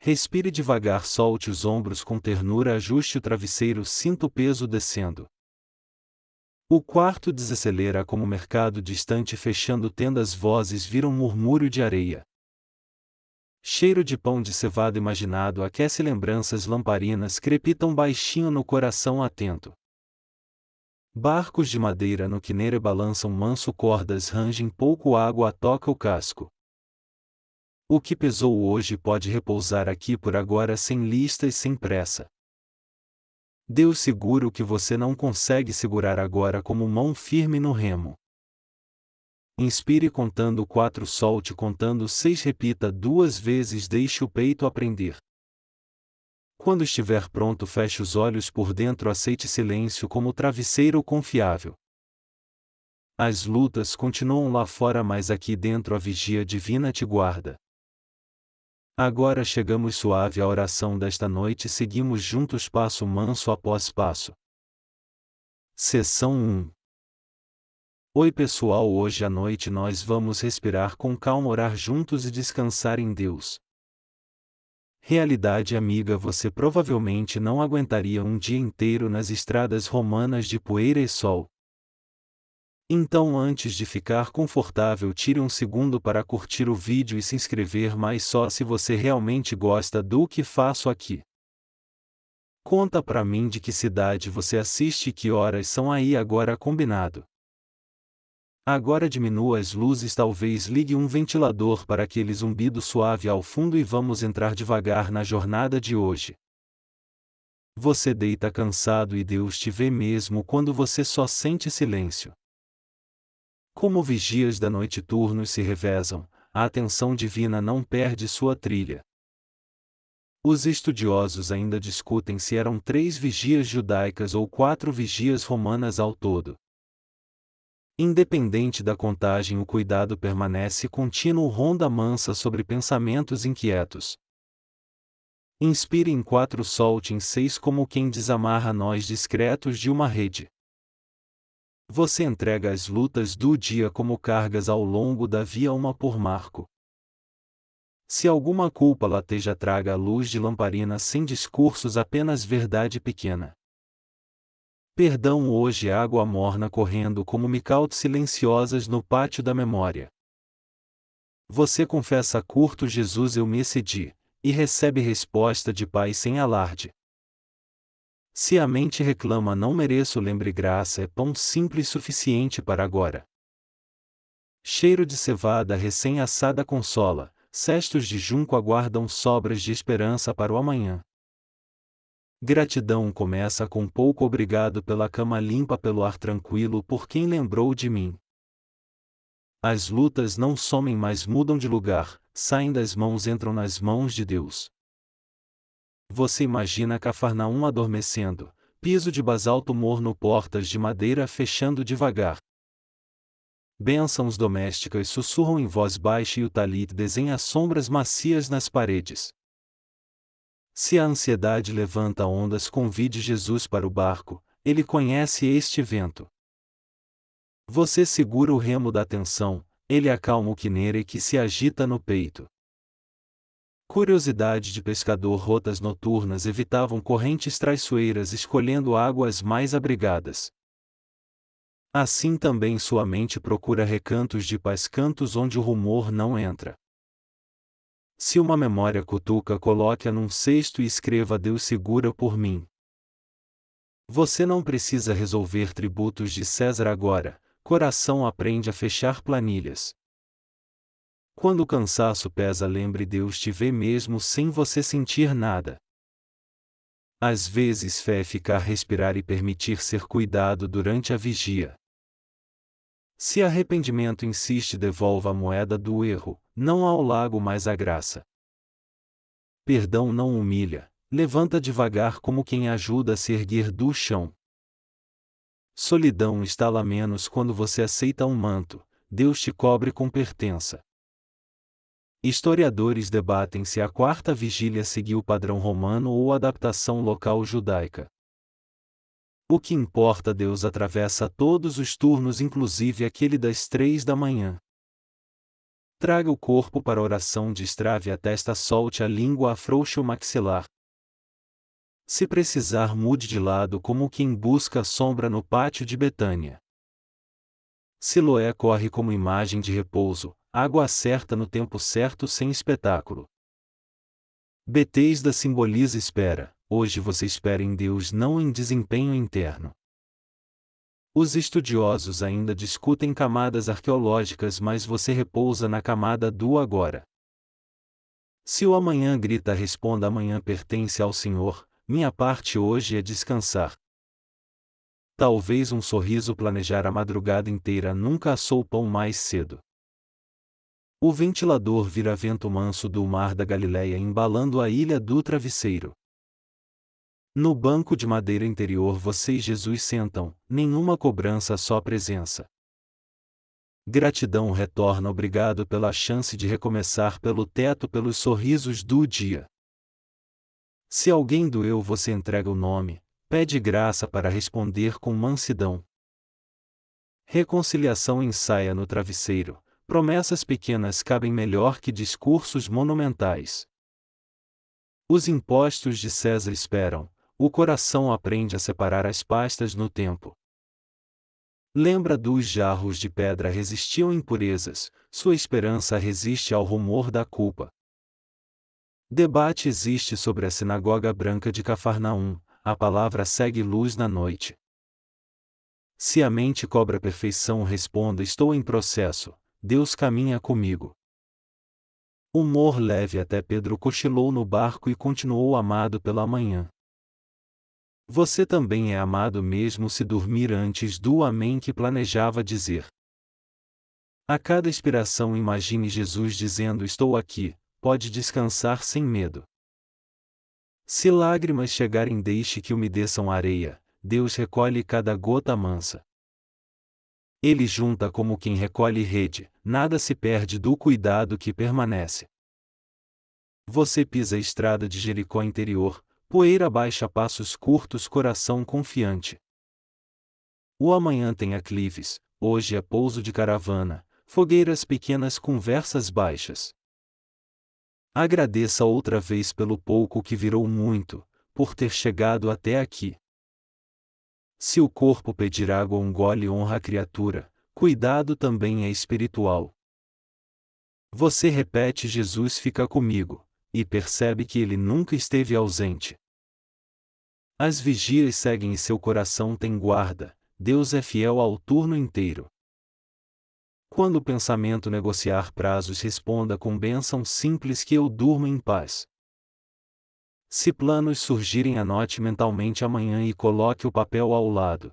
Respire devagar, solte os ombros com ternura, ajuste o travesseiro, sinta o peso descendo. O quarto desacelera como mercado distante, fechando tendas, vozes viram murmúrio de areia. Cheiro de pão de cevada imaginado aquece lembranças, lamparinas crepitam baixinho no coração atento. Barcos de madeira no quinere balançam manso, cordas rangem pouco, água toca o casco. O que pesou hoje pode repousar aqui por agora, sem listas, sem pressa. Deus segura o que você não consegue segurar agora, como mão firme no remo. Inspire contando 4, solte contando 6, repita 2 vezes, deixe o peito aprender. Quando estiver pronto, feche os olhos por dentro, aceite silêncio como travesseiro confiável. As lutas continuam lá fora, mas aqui dentro a vigia divina te guarda. Agora chegamos suave à oração desta noite, seguimos juntos passo manso após passo. Sessão 1. Oi pessoal, hoje à noite nós vamos respirar com calma, orar juntos e descansar em Deus. Realidade amiga, você provavelmente não aguentaria um dia inteiro nas estradas romanas de poeira e sol. Então, antes de ficar confortável, tire um segundo para curtir o vídeo e se inscrever, mas só se você realmente gosta do que faço aqui. Conta pra mim de que cidade você assiste e que horas são aí agora, combinado? Agora diminua as luzes, talvez ligue um ventilador para aquele zumbido suave ao fundo e vamos entrar devagar na jornada de hoje. Você deita cansado e Deus te vê mesmo quando você só sente silêncio. Como vigias da noite turnos se revezam, a atenção divina não perde sua trilha. Os estudiosos ainda discutem se eram 3 vigias judaicas ou 4 vigias romanas ao todo. Independente da contagem, o cuidado permanece contínuo, ronda mansa sobre pensamentos inquietos. Inspire em 4, solte em 6, como quem desamarra nós discretos de uma rede. Você entrega as lutas do dia como cargas ao longo da via, uma por marco. Se alguma culpa lateja, traga a luz de lamparina, sem discursos, apenas verdade pequena. Perdão hoje, água morna correndo como micautos silenciosas no pátio da memória. Você confessa curto, Jesus eu me excedi, e recebe resposta de paz sem alarde. Se a mente reclama não mereço, lembre graça é pão simples suficiente para agora. Cheiro de cevada recém-assada consola, cestos de junco aguardam sobras de esperança para o amanhã. Gratidão começa com pouco, obrigado pela cama limpa, pelo ar tranquilo, por quem lembrou de mim. As lutas não somem, mas mudam de lugar, saem das mãos, entram nas mãos de Deus. Você imagina Cafarnaum adormecendo, piso de basalto morno, portas de madeira fechando devagar. Bênçãos domésticas sussurram em voz baixa e o talit desenha sombras macias nas paredes. Se a ansiedade levanta ondas, convide Jesus para o barco, ele conhece este vento. Você segura o remo da atenção, ele acalma o quinere que se agita no peito. Curiosidade de pescador, rotas noturnas evitavam correntes traiçoeiras, escolhendo águas mais abrigadas. Assim também sua mente procura recantos de paz, cantos onde o rumor não entra. Se uma memória cutuca, coloque-a num cesto e escreva: Deus segura por mim. Você não precisa resolver tributos de César agora, coração aprende a fechar planilhas. Quando o cansaço pesa, lembre, Deus te vê mesmo sem você sentir nada. Às vezes fé é ficar, respirar e permitir ser cuidado durante a vigia. Se arrependimento insiste, devolva a moeda do erro, não ao lago mas à graça. Perdão não humilha, levanta devagar como quem ajuda a se erguer do chão. Solidão estala menos quando você aceita um manto, Deus te cobre com pertença. Historiadores debatem se a 4ª vigília seguiu o padrão romano ou adaptação local judaica. O que importa, Deus atravessa todos os turnos, inclusive aquele das 3 da manhã. Traga o corpo para a oração, destrave a testa, solte a língua, afrouxe o maxilar. Se precisar, mude de lado como quem busca a sombra no pátio de Betânia. Siloé corre como imagem de repouso, água certa no tempo certo sem espetáculo. Betesda simboliza espera, hoje você espera em Deus, não em desempenho interno. Os estudiosos ainda discutem camadas arqueológicas, mas você repousa na camada do agora. Se o amanhã grita, responda: amanhã pertence ao Senhor, minha parte hoje é descansar. Talvez um sorriso planejar a madrugada inteira nunca assou pão mais cedo. O ventilador vira vento manso do mar da Galileia, embalando a ilha do travesseiro. No banco de madeira interior você e Jesus sentam, nenhuma cobrança, só presença. Gratidão retorna, obrigado pela chance de recomeçar, pelo teto, pelos sorrisos do dia. Se alguém doeu, você entrega o nome, pede graça para responder com mansidão. Reconciliação ensaia no travesseiro, promessas pequenas cabem melhor que discursos monumentais. Os impostos de César esperam, o coração aprende a separar as pastas no tempo. Lembra dos jarros de pedra, resistiam impurezas, sua esperança resiste ao rumor da culpa. Debate existe sobre a sinagoga branca de Cafarnaum, a palavra segue luz na noite. Se a mente cobra perfeição, responda: estou em processo, Deus caminha comigo. Humor leve, até Pedro cochilou no barco e continuou amado pela manhã. Você também é amado mesmo se dormir antes do amém que planejava dizer. A cada inspiração imagine Jesus dizendo: estou aqui, pode descansar sem medo. Se lágrimas chegarem, deixe que umedeçam a areia, Deus recolhe cada gota mansa. Ele junta como quem recolhe rede, nada se perde do cuidado que permanece. Você pisa a estrada de Jericó interior, poeira baixa, passos curtos, coração confiante. O amanhã tem aclives, hoje é pouso de caravana, fogueiras pequenas, conversas baixas. Agradeça outra vez pelo pouco que virou muito, por ter chegado até aqui. Se o corpo pedir água, um gole honra a criatura, cuidado também é espiritual. Você repete: Jesus fica comigo, e percebe que ele nunca esteve ausente. As vigias seguem e seu coração tem guarda, Deus é fiel ao turno inteiro. Quando o pensamento negociar prazos, responda com bênção simples: que eu durmo em paz. Se planos surgirem, anote mentalmente amanhã e coloque o papel ao lado.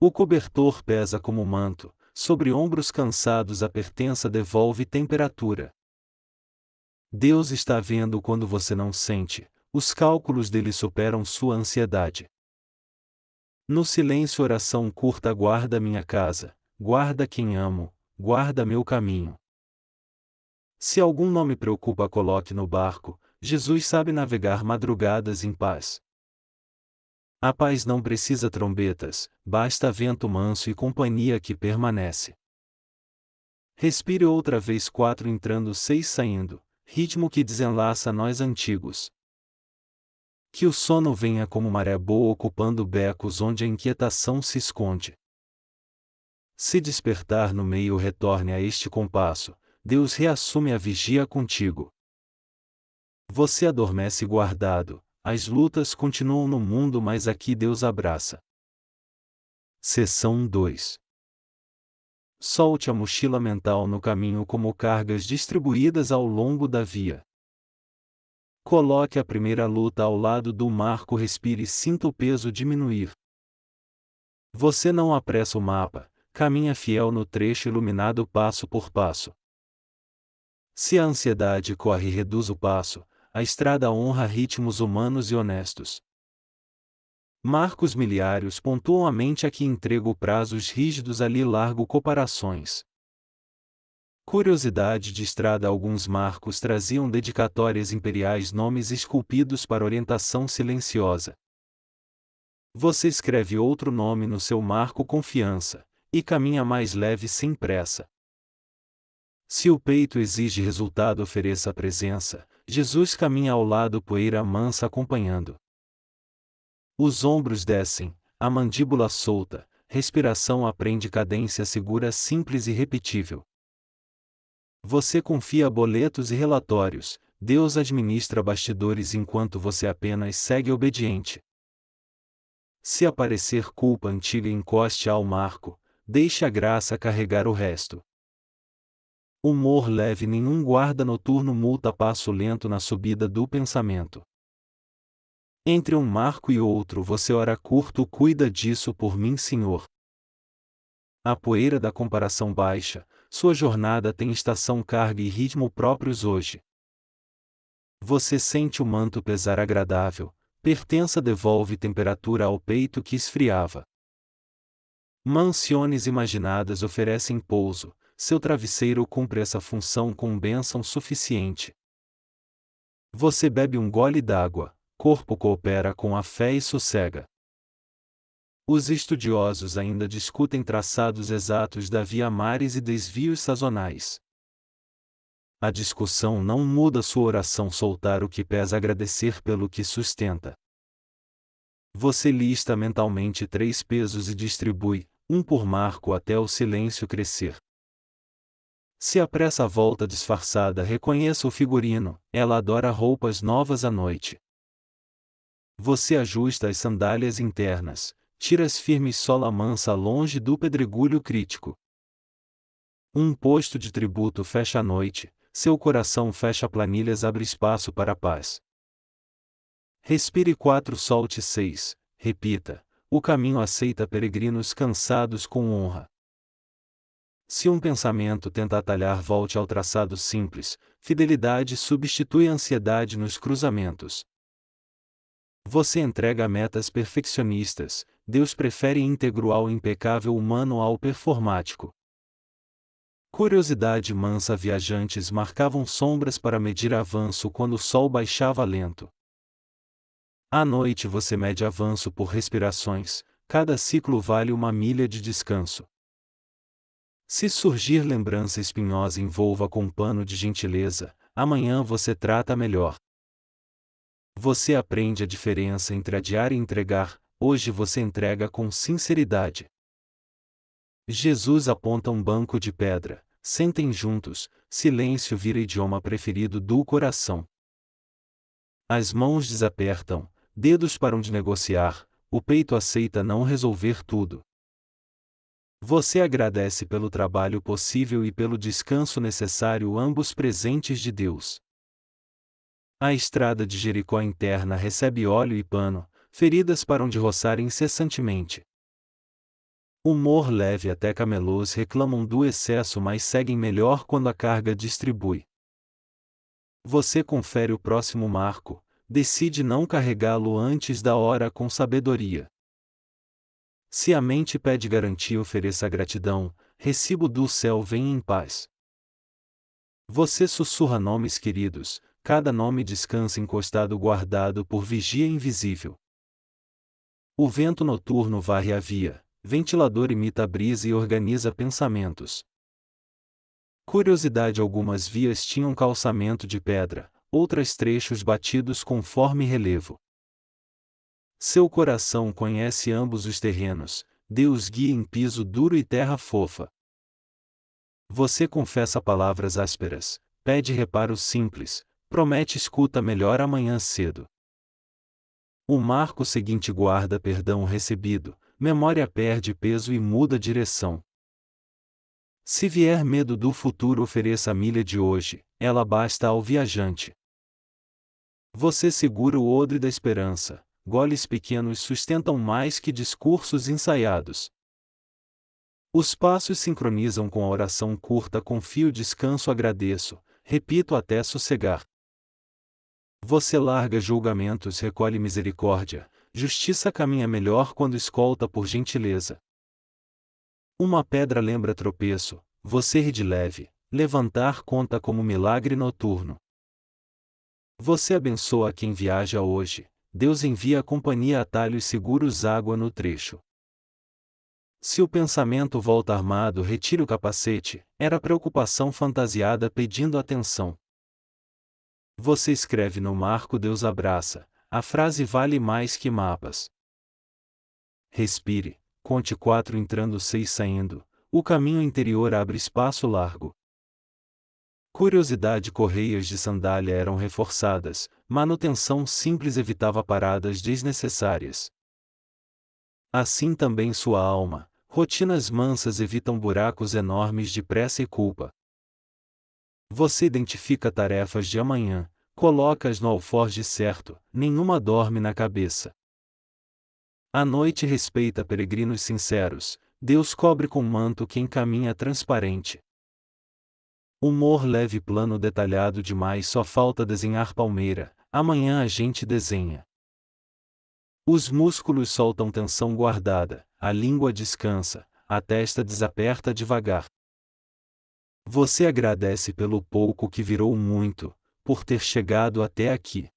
O cobertor pesa como manto, sobre ombros cansados a pertença devolve temperatura. Deus está vendo quando você não sente, os cálculos dele superam sua ansiedade. No silêncio, oração curta: guarda minha casa, guarda quem amo, guarda meu caminho. Se algum não me preocupa, coloque no barco, Jesus sabe navegar madrugadas em paz. A paz não precisa trombetas, basta vento manso e companhia que permanece. Respire outra vez: 4 entrando, 6 saindo, ritmo que desenlaça nós antigos. Que o sono venha como maré boa, ocupando becos onde a inquietação se esconde. Se despertar no meio, retorne a este compasso, Deus reassume a vigia contigo. Você adormece guardado, as lutas continuam no mundo, mas aqui Deus abraça. Seção 2. Solte a mochila mental no caminho como cargas distribuídas ao longo da via. Coloque a primeira luta ao lado do marco, respire e sinta o peso diminuir. Você não apressa o mapa, caminha fiel no trecho iluminado passo por passo. Se a ansiedade corre, reduz o passo, a estrada honra ritmos humanos e honestos. Marcos miliários pontuam a mente: aqui entrego prazos rígidos, ali largo comparações. Curiosidade de estrada: alguns marcos traziam dedicatórias imperiais, nomes esculpidos para orientação silenciosa. Você escreve outro nome no seu marco, confiança, e caminha mais leve sem pressa. Se o peito exige resultado, ofereça a presença. Jesus caminha ao lado, poeira mansa acompanhando. Os ombros descem, a mandíbula solta, respiração aprende cadência segura, simples e repetível. Você confia boletos e relatórios, Deus administra bastidores enquanto você apenas segue obediente. Se aparecer culpa antiga, encoste ao marco, deixe a graça carregar o resto. Humor leve, nenhum guarda noturno multa passo lento na subida do pensamento. Entre um marco e outro você ora curto, cuida disso por mim, Senhor. A poeira da comparação baixa, sua jornada tem estação, carga e ritmo próprios hoje. Você sente o manto pesar agradável, pertença devolve temperatura ao peito que esfriava. Mansões imaginadas oferecem pouso, seu travesseiro cumpre essa função com bênção suficiente. Você bebe um gole d'água, corpo coopera com a fé e sossega. Os estudiosos ainda discutem traçados exatos da via mares e desvios sazonais. A discussão não muda sua oração, soltar o que pesa, agradecer pelo que sustenta. Você lista mentalmente 3 pesos e distribui, um por marco até o silêncio crescer. Se apressa a volta disfarçada, reconheça o figurino, ela adora roupas novas à noite. Você ajusta as sandálias internas, tira as firmes, sola mansa longe do pedregulho crítico. Um posto de tributo fecha a noite, seu coração fecha planilhas, abre espaço para a paz. Respire 4, solte 6, repita, o caminho aceita peregrinos cansados com honra. Se um pensamento tenta atalhar, volte ao traçado simples, fidelidade substitui a ansiedade nos cruzamentos. Você entrega metas perfeccionistas, Deus prefere íntegro ao impecável, humano ao performático. Curiosidade mansa, viajantes marcavam sombras para medir avanço quando o sol baixava lento. À noite você mede avanço por respirações, cada ciclo vale uma milha de descanso. Se surgir lembrança espinhosa, envolva com um pano de gentileza, amanhã você trata melhor. Você aprende a diferença entre adiar e entregar, hoje você entrega com sinceridade. Jesus aponta um banco de pedra, sentem juntos, silêncio vira idioma preferido do coração. As mãos desapertam, dedos param de negociar, o peito aceita não resolver tudo. Você agradece pelo trabalho possível e pelo descanso necessário, ambos presentes de Deus. A estrada de Jericó interna recebe óleo e pano, feridas param de roçar incessantemente. Humor leve, até camelôs reclamam do excesso, mas seguem melhor quando a carga distribui. Você confere o próximo marco, decide não carregá-lo antes da hora com sabedoria. Se a mente pede garantia, ofereça gratidão, recibo do céu vem em paz. Você sussurra nomes queridos, cada nome descansa encostado, guardado por vigia invisível. O vento noturno varre a via, ventilador imita a brisa e organiza pensamentos. Curiosidade, algumas vias tinham calçamento de pedra, outras trechos batidos conforme relevo. Seu coração conhece ambos os terrenos, Deus guia em piso duro e terra fofa. Você confessa palavras ásperas, pede reparo simples, promete escuta melhor amanhã cedo. O marco seguinte guarda perdão recebido, memória perde peso e muda direção. Se vier medo do futuro, ofereça a milha de hoje, ela basta ao viajante. Você segura o odre da esperança, goles pequenos sustentam mais que discursos ensaiados. Os passos sincronizam com a oração curta, confio, descanso, agradeço, repito até sossegar. Você larga julgamentos, recolhe misericórdia, justiça caminha melhor quando escolta por gentileza. Uma pedra lembra tropeço, você ri de leve, levantar conta como milagre noturno. Você abençoa quem viaja hoje, Deus envia a companhia, atalhos seguros, água no trecho. Se o pensamento volta armado, retire o capacete, era preocupação fantasiada pedindo atenção. Você escreve no marco Deus abraça, a frase vale mais que mapas. Respire, conte 4 entrando 6 saindo, o caminho interior abre espaço largo. Curiosidade correias de sandália eram reforçadas, manutenção simples evitava paradas desnecessárias. Assim também sua alma, rotinas mansas evitam buracos enormes de pressa e culpa. Você identifica tarefas de amanhã, coloca-as no alforje certo, nenhuma dorme na cabeça. A noite respeita peregrinos sinceros, Deus cobre com manto quem caminha transparente. Humor leve plano detalhado demais, só falta desenhar palmeira, amanhã a gente desenha. Os músculos soltam tensão guardada, a língua descansa, a testa desaperta devagar. Você agradece pelo pouco que virou muito, por ter chegado até aqui.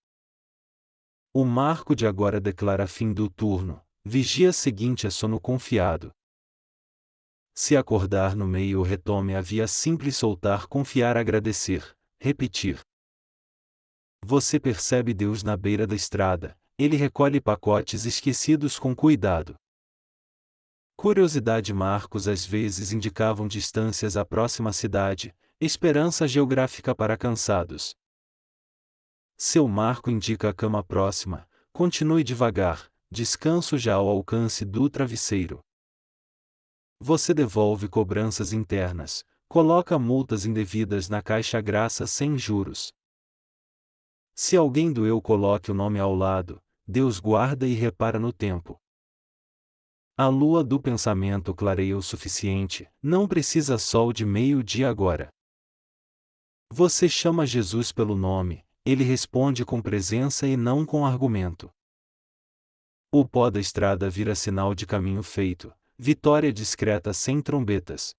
O marco de agora declara fim do turno, vigia seguinte é sono confiado. Se acordar no meio retome a via simples soltar confiar agradecer, repetir. Você percebe Deus na beira da estrada, ele recolhe pacotes esquecidos com cuidado. Curiosidade marcos às vezes indicavam distâncias à próxima cidade, esperança geográfica para cansados. Seu marco indica a cama próxima, continue devagar, descanso já ao alcance do travesseiro. Você devolve cobranças internas, coloca multas indevidas na caixa graça sem juros. Se alguém doeu, coloque o nome ao lado, Deus guarda e repara no tempo. A lua do pensamento clareia o suficiente, não precisa sol de meio-dia agora. Você chama Jesus pelo nome, ele responde com presença e não com argumento. O pó da estrada vira sinal de caminho feito, vitória discreta sem trombetas.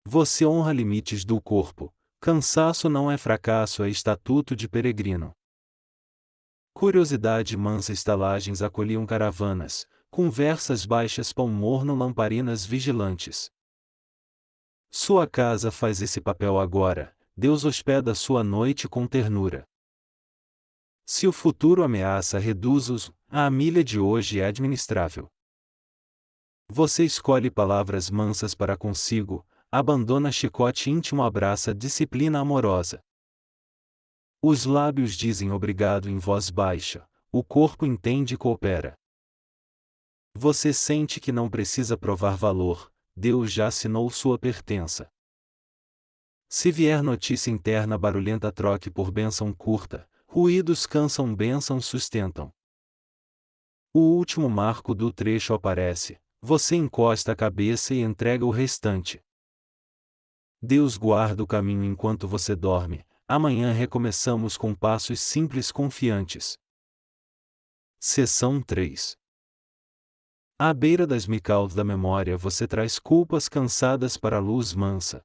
Você honra limites do corpo, cansaço não é fracasso, é estatuto de peregrino. Curiosidade mansa estalagens acolhiam caravanas, conversas baixas pão morno lamparinas vigilantes. Sua casa faz esse papel agora, Deus hospeda sua noite com ternura. Se o futuro ameaça reduz-os, a milha de hoje é administrável. Você escolhe palavras mansas para consigo, abandona chicote íntimo, abraça disciplina amorosa. Os lábios dizem obrigado em voz baixa, o corpo entende e coopera. Você sente que não precisa provar valor, Deus já assinou sua pertença. Se vier notícia interna barulhenta, troque por bênção curta, ruídos cansam, bênçãos sustentam. O último marco do trecho aparece, você encosta a cabeça e entrega o restante. Deus guarda o caminho enquanto você dorme, amanhã recomeçamos com passos simples confiantes. Seção 3. À beira das micaudas da memória você traz culpas cansadas para a luz mansa.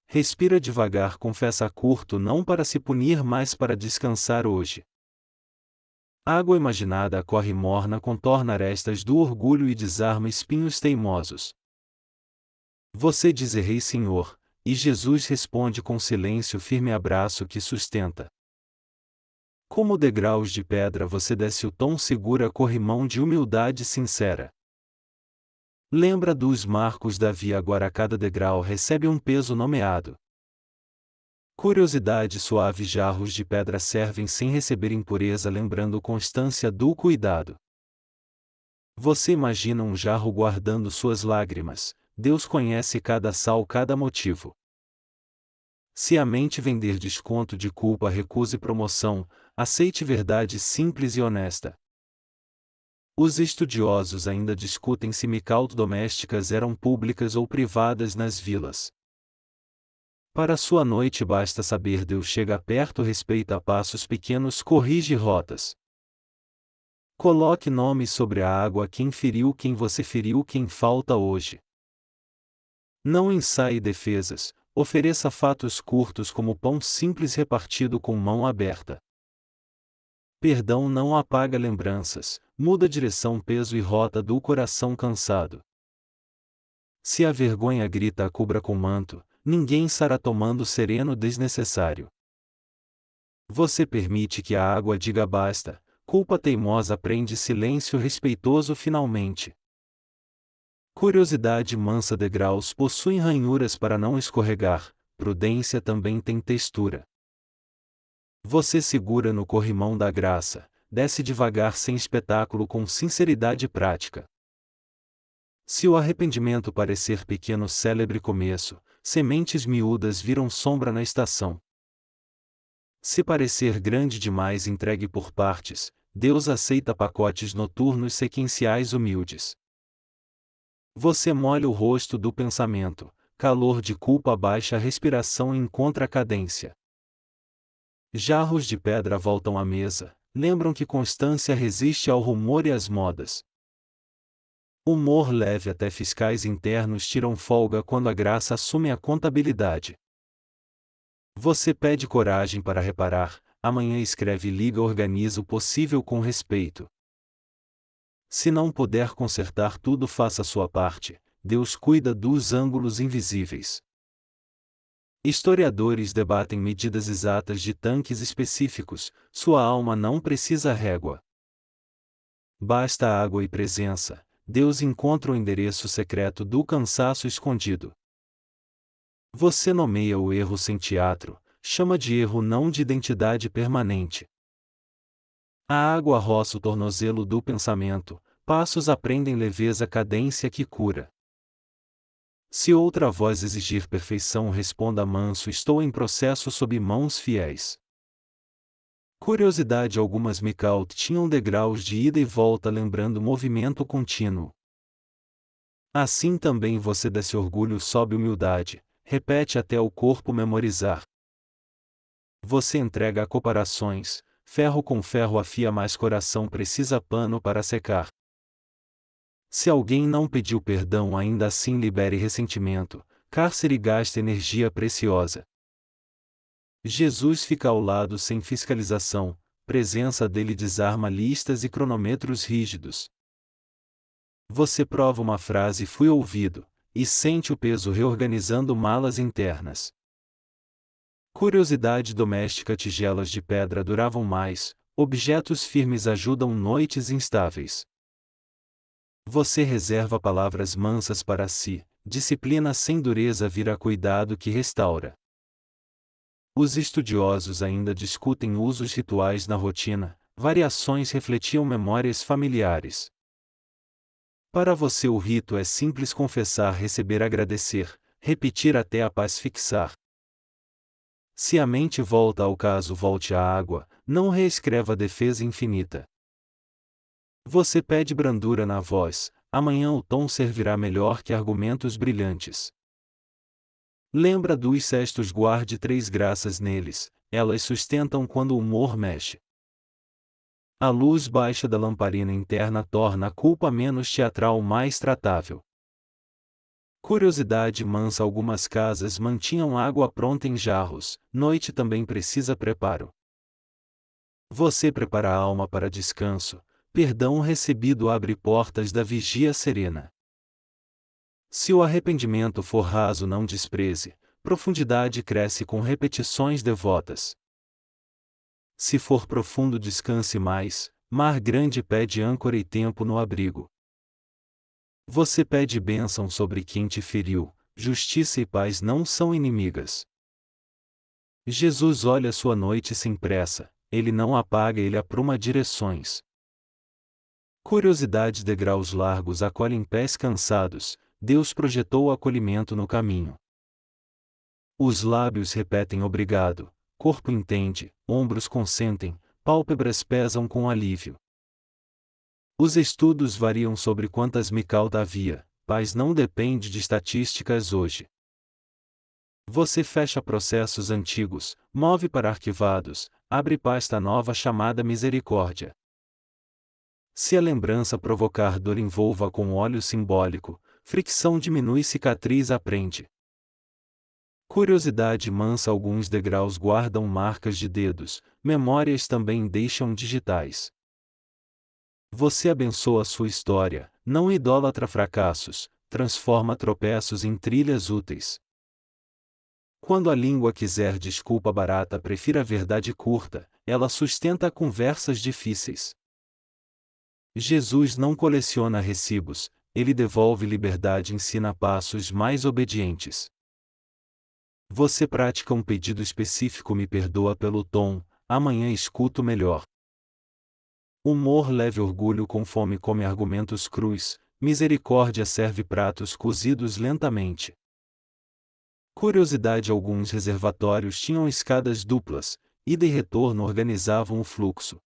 Respira devagar, confessa curto não para se punir mas para descansar hoje. Água imaginada corre morna, contorna arestas do orgulho e desarma espinhos teimosos. Você diz errei Senhor, e Jesus responde com silêncio firme abraço que sustenta. Como degraus de pedra você desce o tom segura corrimão de humildade sincera. Lembra dos marcos da via agora cada degrau recebe um peso nomeado. Curiosidade suave jarros de pedra servem sem receber impureza lembrando constância do cuidado. Você imagina um jarro guardando suas lágrimas, Deus conhece cada sal cada motivo. Se a mente vender desconto de culpa recuse promoção, aceite verdade simples e honesta. Os estudiosos ainda discutem se micaudas domésticas eram públicas ou privadas nas vilas. Para sua noite basta saber Deus chega perto, respeita a passos pequenos, corrige rotas. Coloque nome sobre a água quem feriu quem você feriu quem falta hoje. Não ensaie defesas, ofereça fatos curtos como pão simples repartido com mão aberta. Perdão não apaga lembranças, muda direção, peso e rota do coração cansado. Se a vergonha grita, a cubra com manto, ninguém estará tomando sereno desnecessário. Você permite que a água diga basta, culpa teimosa prende silêncio respeitoso finalmente. Curiosidade mansa, degraus possuem ranhuras para não escorregar, prudência também tem textura. Você segura no corrimão da graça, desce devagar sem espetáculo com sinceridade prática. Se o arrependimento parecer pequeno, célebre começo, sementes miúdas viram sombra na estação. Se parecer grande demais, entregue por partes, Deus aceita pacotes noturnos sequenciais humildes. Você molha o rosto do pensamento, calor de culpa baixa a respiração e encontra a cadência. Jarros de pedra voltam à mesa, lembram que constância resiste ao rumor e às modas. Humor leve até fiscais internos tiram folga quando a graça assume a contabilidade. Você pede coragem para reparar, amanhã escreve, liga, organiza o possível com respeito. Se não puder consertar tudo, faça sua parte, Deus cuida dos ângulos invisíveis. Historiadores debatem medidas exatas de tanques específicos, sua alma não precisa régua. Basta água e presença, Deus encontra o endereço secreto do cansaço escondido. Você nomeia o erro sem teatro, chama de erro, não de identidade permanente. A água roça o tornozelo do pensamento, passos aprendem leveza, cadência que cura. Se outra voz exigir perfeição, responda manso, estou em processo sob mãos fiéis. Curiosidade, algumas Micaut tinham degraus de ida e volta, lembrando movimento contínuo. Assim também você desce orgulho, sobe humildade, repete até o corpo memorizar. Você entrega a comparações, ferro com ferro afia mais, coração precisa pano para secar. Se alguém não pediu perdão, ainda assim libere ressentimento, cárcere gasta energia preciosa. Jesus fica ao lado sem fiscalização, presença dele desarma listas e cronômetros rígidos. Você prova uma frase, fui ouvido, e sente o peso reorganizando malas internas. Curiosidade doméstica, tigelas de pedra duravam mais, objetos firmes ajudam noites instáveis. Você reserva palavras mansas para si, disciplina sem dureza vira cuidado que restaura. Os estudiosos ainda discutem usos rituais na rotina, variações refletiam memórias familiares. Para você o rito é simples: confessar, receber, agradecer, repetir até a paz fixar. Se a mente volta ao caso, volte à água, não reescreva a defesa infinita. Você pede brandura na voz, amanhã o tom servirá melhor que argumentos brilhantes. Lembra dos cestos, guarde 3 graças neles, elas sustentam quando o humor mexe. A luz baixa da lamparina interna torna a culpa menos teatral, mais tratável. Curiosidade mansa, algumas casas mantinham água pronta em jarros, noite também precisa preparo. Você prepara a alma para descanso, perdão recebido abre portas da vigia serena. Se o arrependimento for raso, não despreze, profundidade cresce com repetições devotas. Se for profundo, descanse mais, mar grande pede âncora e tempo no abrigo. Você pede bênção sobre quem te feriu, justiça e paz não são inimigas. Jesus olha sua noite sem pressa, ele não apaga, ele apruma direções. Curiosidade, degraus largos acolhem pés cansados, Deus projetou o acolhimento no caminho. Os lábios repetem obrigado, corpo entende, ombros consentem, pálpebras pesam com alívio. Os estudos variam sobre quantas Micaut havia, paz não depende de estatísticas hoje. Você fecha processos antigos, move para arquivados, abre pasta nova chamada misericórdia. Se a lembrança provocar dor, envolva com óleo simbólico, fricção diminui, cicatriz aprende. Curiosidade mansa, alguns degraus guardam marcas de dedos, memórias também deixam digitais. Você abençoa sua história, não idolatra fracassos, transforma tropeços em trilhas úteis. Quando a língua quiser desculpa barata, prefira a verdade curta, ela sustenta conversas difíceis. Jesus não coleciona recibos, ele devolve liberdade e ensina passos mais obedientes. Você pratica um pedido específico, me perdoa pelo tom, amanhã escuto melhor. Humor leve, orgulho com fome come argumentos crus, misericórdia serve pratos cozidos lentamente. Curiosidade, alguns reservatórios tinham escadas duplas, ida e retorno organizavam o fluxo.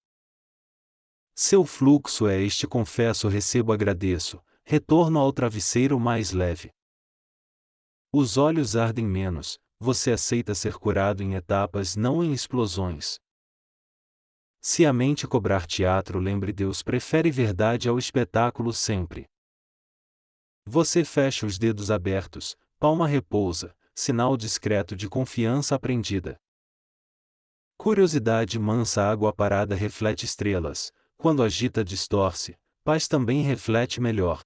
Seu fluxo é este: confesso, recebo, agradeço, retorno ao travesseiro mais leve. Os olhos ardem menos, você aceita ser curado em etapas, não em explosões. Se a mente cobrar teatro, lembre, Deus prefere verdade ao espetáculo sempre. Você fecha os dedos abertos, palma repousa, sinal discreto de confiança aprendida. Curiosidade mansa, água parada reflete estrelas, quando agita distorce, paz também reflete melhor.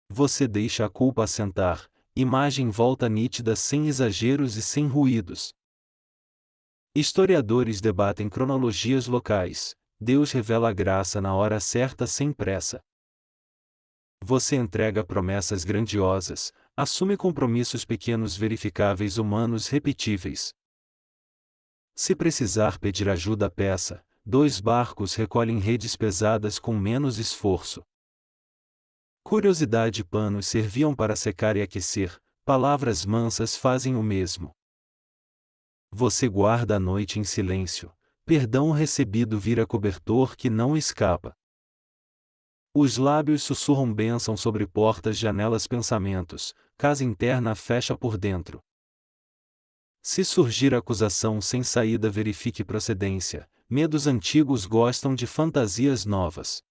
Você deixa a culpa assentar, imagem volta nítida sem exageros e sem ruídos. Historiadores debatem cronologias locais, Deus revela a graça na hora certa sem pressa. Você entrega promessas grandiosas, assume compromissos pequenos, verificáveis, humanos, repetíveis. Se precisar pedir ajuda, peça, 2 barcos recolhem redes pesadas com menos esforço. Curiosidade, panos serviam para secar e aquecer, palavras mansas fazem o mesmo. Você guarda a noite em silêncio, perdão recebido vira cobertor que não escapa. Os lábios sussurram bênção sobre portas, janelas, pensamentos, casa interna fecha por dentro. Se surgir acusação sem saída, verifique procedência, medos antigos gostam de fantasias novas.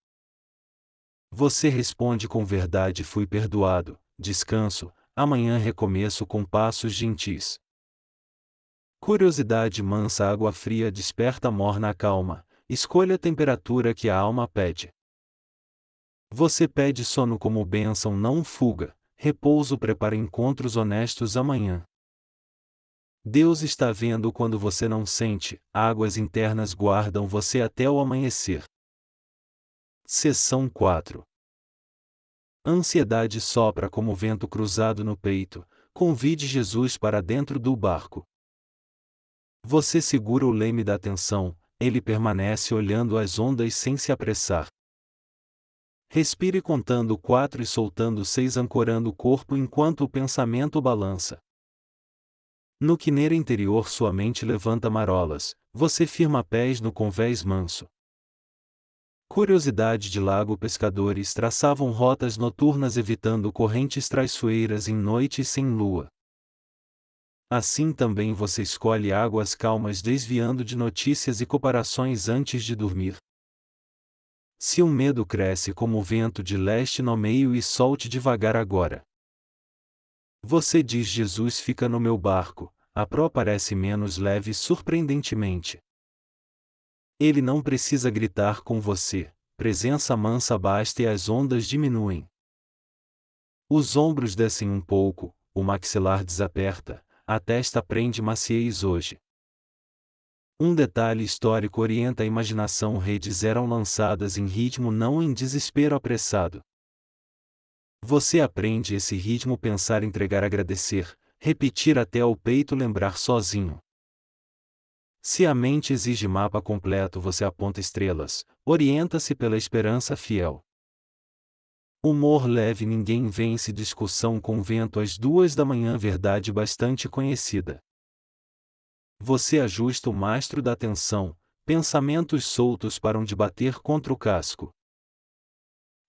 Você responde com verdade, fui perdoado, descanso, amanhã recomeço com passos gentis. Curiosidade mansa, água fria desperta, morna a calma, escolha a temperatura que a alma pede. Você pede sono como bênção, não fuga, repouso prepara encontros honestos amanhã. Deus está vendo quando você não sente, águas internas guardam você até o amanhecer. Seção 4. Ansiedade sopra como vento cruzado no peito, convide Jesus para dentro do barco. Você segura o leme da atenção, ele permanece olhando as ondas sem se apressar. Respire contando 4 e soltando 6, ancorando o corpo enquanto o pensamento balança. No quineiro interior sua mente levanta marolas, você firma pés no convés manso. Curiosidade de lago, pescadores traçavam rotas noturnas evitando correntes traiçoeiras em noites sem lua. Assim também você escolhe águas calmas, desviando de notícias e comparações antes de dormir. Se o medo cresce como o vento de leste, nomeie-o e solte devagar agora. Você diz, Jesus fica no meu barco, a proa parece menos leve surpreendentemente. Ele não precisa gritar com você, presença mansa basta e as ondas diminuem. Os ombros descem um pouco, o maxilar desaperta, a testa prende maciez hoje. Um detalhe histórico orienta a imaginação, redes eram lançadas em ritmo, não em desespero apressado. Você aprende esse ritmo, pensar, entregar, agradecer, repetir até o peito lembrar sozinho. Se a mente exige mapa completo, você aponta estrelas, orienta-se pela esperança fiel. Humor leve, ninguém vence discussão com vento às 2 da manhã, verdade bastante conhecida. Você ajusta o mastro da atenção, pensamentos soltos param de bater contra o casco.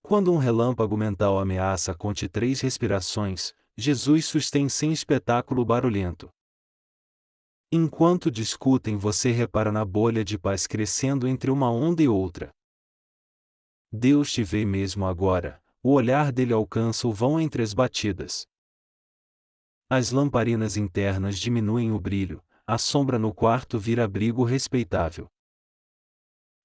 Quando um relâmpago mental ameaça, conte 3 respirações, Jesus sustém sem espetáculo barulhento. Enquanto discutem, você repara na bolha de paz crescendo entre uma onda e outra. Deus te vê mesmo agora, o olhar dele alcança o vão entre as batidas. As lamparinas internas diminuem o brilho, a sombra no quarto vira abrigo respeitável.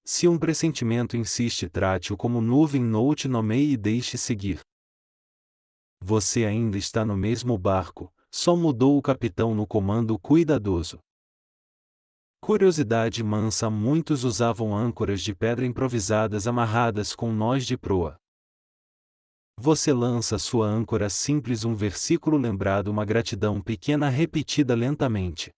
Se um pressentimento insiste, trate-o como nuvem, note, nomeie e deixe seguir. Você ainda está no mesmo barco, só mudou o capitão no comando cuidadoso. Curiosidade mansa. Muitos usavam âncoras de pedra improvisadas amarradas com nós de proa. Você lança sua âncora simples, um versículo lembrado, uma gratidão pequena repetida lentamente.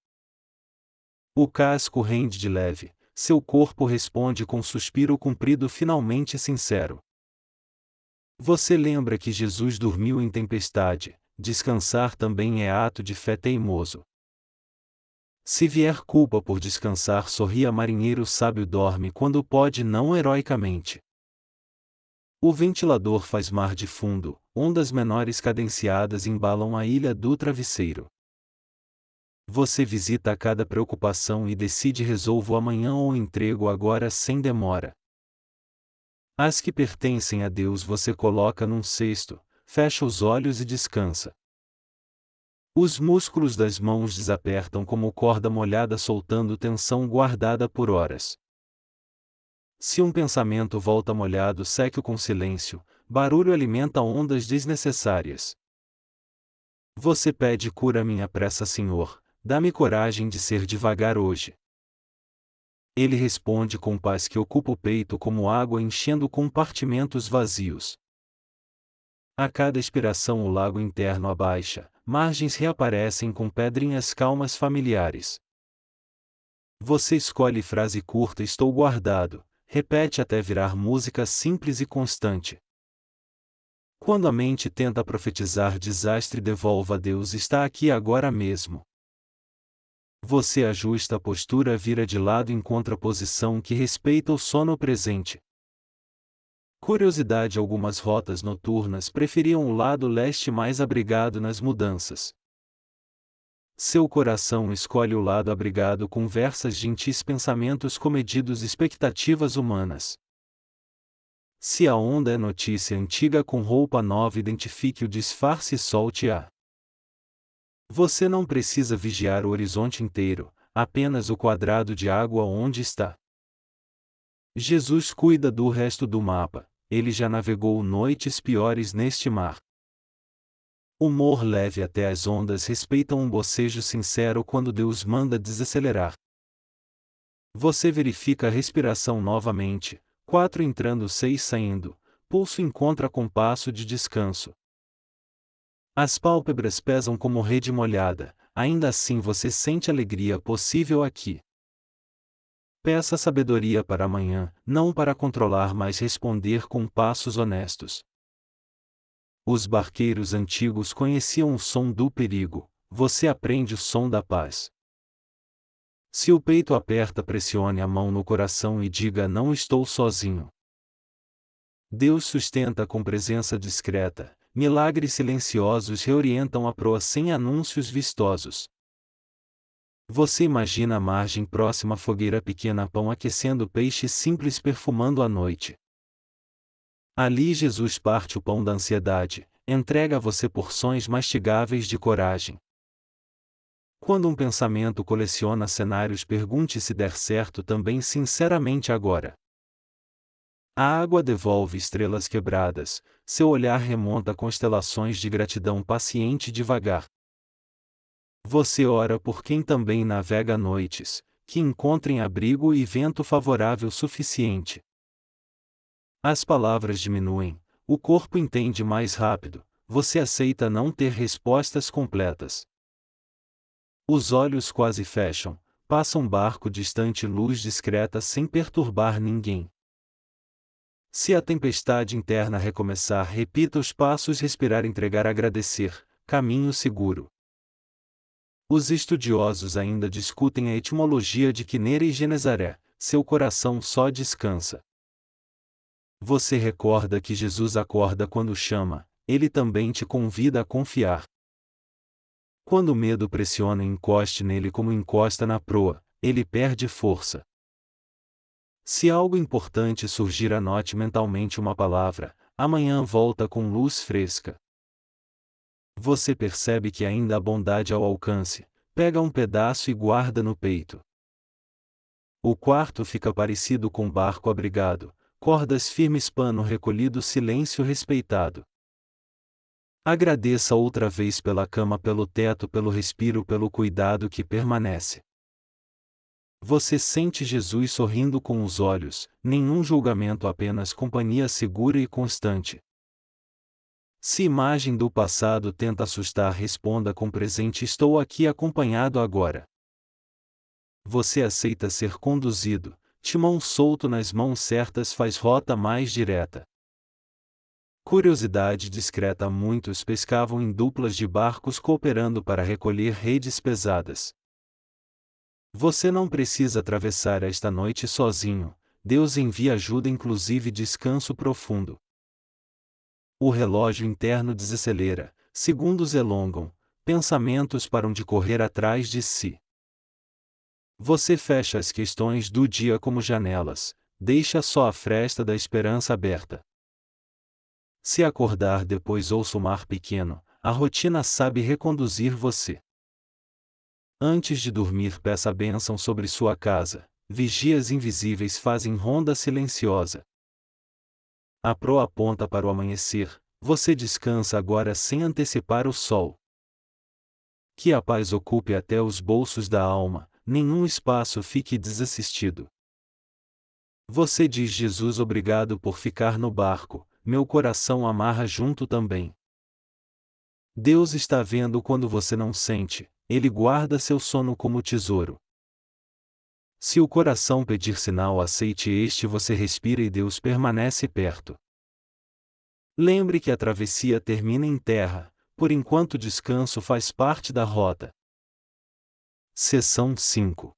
O casco rende de leve, seu corpo responde com suspiro comprido, finalmente sincero. Você lembra que Jesus dormiu em tempestade, descansar também é ato de fé teimoso. Se vier culpa por descansar, sorria, marinheiro sábio dorme quando pode, não heroicamente. O ventilador faz mar de fundo, ondas menores cadenciadas embalam a ilha do travesseiro. Você visita a cada preocupação e decide: resolvo amanhã ou entrego agora sem demora. As que pertencem a Deus você coloca num cesto, fecha os olhos e descansa. Os músculos das mãos desapertam como corda molhada, soltando tensão guardada por horas. Se um pensamento volta molhado, seque-o com silêncio, barulho alimenta ondas desnecessárias. Você pede: cura minha pressa, Senhor, dá-me coragem de ser devagar hoje. Ele responde com paz que ocupa o peito como água enchendo compartimentos vazios. A cada expiração o lago interno abaixa, margens reaparecem com pedrinhas calmas familiares. Você escolhe frase curta: estou guardado, repete até virar música simples e constante. Quando a mente tenta profetizar desastre, devolva: Deus está aqui agora mesmo. Você ajusta a postura, vira de lado, encontra posição que respeita o sono presente. Curiosidade: algumas rotas noturnas preferiam o lado leste, mais abrigado nas mudanças. Seu coração escolhe o lado abrigado, conversas gentis, pensamentos comedidos, expectativas humanas. Se a onda é notícia antiga com roupa nova, identifique o disfarce e solte-a. Você não precisa vigiar o horizonte inteiro, apenas o quadrado de água onde está. Jesus cuida do resto do mapa, ele já navegou noites piores neste mar. Humor leve até as ondas respeitam um bocejo sincero quando Deus manda desacelerar. Você verifica a respiração novamente, 4 entrando, 6 saindo, pulso encontra compasso de descanso. As pálpebras pesam como rede molhada, ainda assim você sente alegria possível aqui. Peça sabedoria para amanhã, não para controlar, mas responder com passos honestos. Os barqueiros antigos conheciam o som do perigo, você aprende o som da paz. Se o peito aperta, pressione a mão no coração e diga: não estou sozinho. Deus sustenta com presença discreta, milagres silenciosos reorientam a proa sem anúncios vistosos. Você imagina a margem próxima, fogueira pequena, pão aquecendo, peixe simples perfumando a noite. Ali Jesus parte o pão da ansiedade, entrega a você porções mastigáveis de coragem. Quando um pensamento coleciona cenários, pergunte se der certo também sinceramente agora. A água devolve estrelas quebradas, seu olhar remonta constelações de gratidão paciente e devagar. Você ora por quem também navega noites, que encontrem abrigo e vento favorável suficiente. As palavras diminuem, o corpo entende mais rápido, você aceita não ter respostas completas. Os olhos quase fecham, passa um barco distante, luz discreta sem perturbar ninguém. Se a tempestade interna recomeçar, repita os passos: respirar, entregar, agradecer, caminho seguro. Os estudiosos ainda discutem a etimologia de Quinere e Genezaré, seu coração só descansa. Você recorda que Jesus acorda quando chama, ele também te convida a confiar. Quando o medo pressiona, encoste nele como encosta na proa, ele perde força. Se algo importante surgir, anote mentalmente uma palavra: amanhã volta com luz fresca. Você percebe que ainda há bondade ao alcance, pega um pedaço e guarda no peito. O quarto fica parecido com barco abrigado, cordas firmes, pano recolhido, silêncio respeitado. Agradeça outra vez pela cama, pelo teto, pelo respiro, pelo cuidado que permanece. Você sente Jesus sorrindo com os olhos, nenhum julgamento, apenas companhia segura e constante. Se imagem do passado tenta assustar, responda com presente: estou aqui acompanhado agora. Você aceita ser conduzido, timão solto nas mãos certas faz rota mais direta. Curiosidade discreta: muitos pescavam em duplas de barcos cooperando para recolher redes pesadas. Você não precisa atravessar esta noite sozinho, Deus envia ajuda, inclusive descanso profundo. O relógio interno desacelera, segundos elongam, pensamentos param de correr atrás de si. Você fecha as questões do dia como janelas, deixa só a fresta da esperança aberta. Se acordar depois, ouça o mar pequeno, a rotina sabe reconduzir você. Antes de dormir, peça a bênção sobre sua casa, vigias invisíveis fazem ronda silenciosa. A proa aponta para o amanhecer, você descansa agora sem antecipar o sol. Que a paz ocupe até os bolsos da alma, nenhum espaço fique desassistido. Você diz: Jesus, obrigado por ficar no barco, meu coração amarra junto também. Deus está vendo quando você não sente, Ele guarda seu sono como tesouro. Se o coração pedir sinal, aceite este, você respira e Deus permanece perto. Lembre que a travessia termina em terra, por enquanto o descanso faz parte da rota. Seção 5.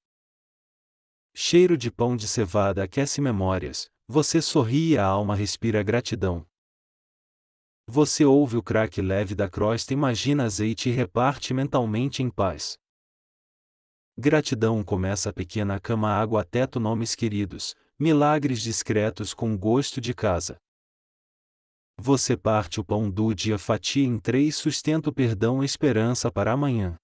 Cheiro de pão de cevada aquece memórias, você sorri e a alma respira gratidão. Você ouve o craque leve da crosta, imagina azeite e reparte mentalmente em paz. Gratidão começa pequena: cama, água, teto, nomes queridos, milagres discretos com gosto de casa. Você parte o pão do dia, fatia em 3, sustento, perdão, esperança para amanhã.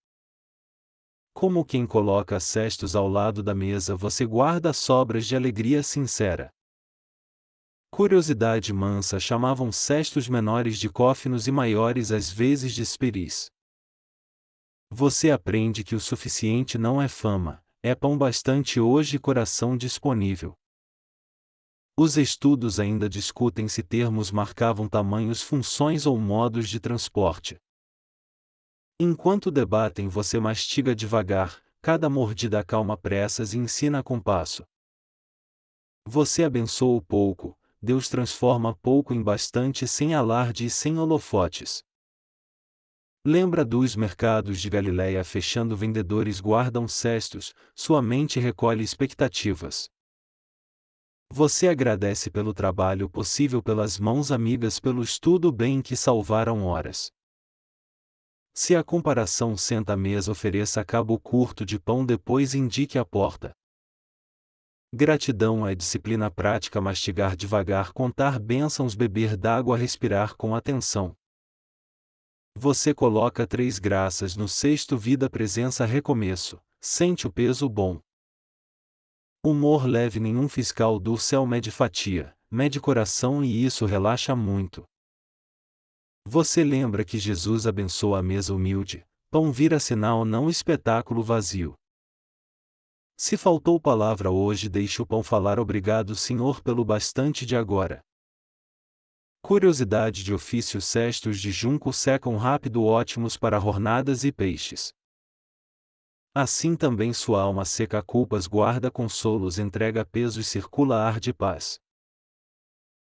Como quem coloca cestos ao lado da mesa, você guarda sobras de alegria sincera. Curiosidade mansa chamavam cestos menores de cófinos e maiores às vezes de esperis. Você aprende que o suficiente não é fama, é pão bastante hoje e coração disponível. Os estudos ainda discutem se termos marcavam tamanhos, funções ou modos de transporte. Enquanto debatem, você mastiga devagar, cada mordida acalma pressas e ensina com passo. Você abençoa o pouco, Deus transforma pouco em bastante, sem alarde e sem holofotes. Lembra dos mercados de Galiléia fechando, vendedores guardam cestos, sua mente recolhe expectativas. Você agradece pelo trabalho possível, pelas mãos amigas, pelo estudo bem que salvaram horas. Se a comparação senta à mesa, ofereça cabo curto de pão, depois indique a porta. Gratidão é disciplina prática: mastigar devagar, contar bênçãos, beber d'água, respirar com atenção. Você coloca 3 graças no cesto: vida, presença, recomeço, sente o peso bom. Humor leve: nenhum fiscal do céu mede fatia, mede coração, e isso relaxa muito. Você lembra que Jesus abençoa a mesa humilde, pão vira sinal, não espetáculo vazio. Se faltou palavra hoje, deixe o pão falar: obrigado, Senhor, pelo bastante de agora. Curiosidade de ofício: cestos de junco secam rápido, ótimos para hornadas e peixes. Assim também sua alma seca culpas, guarda consolos, entrega pesos, circula ar de paz.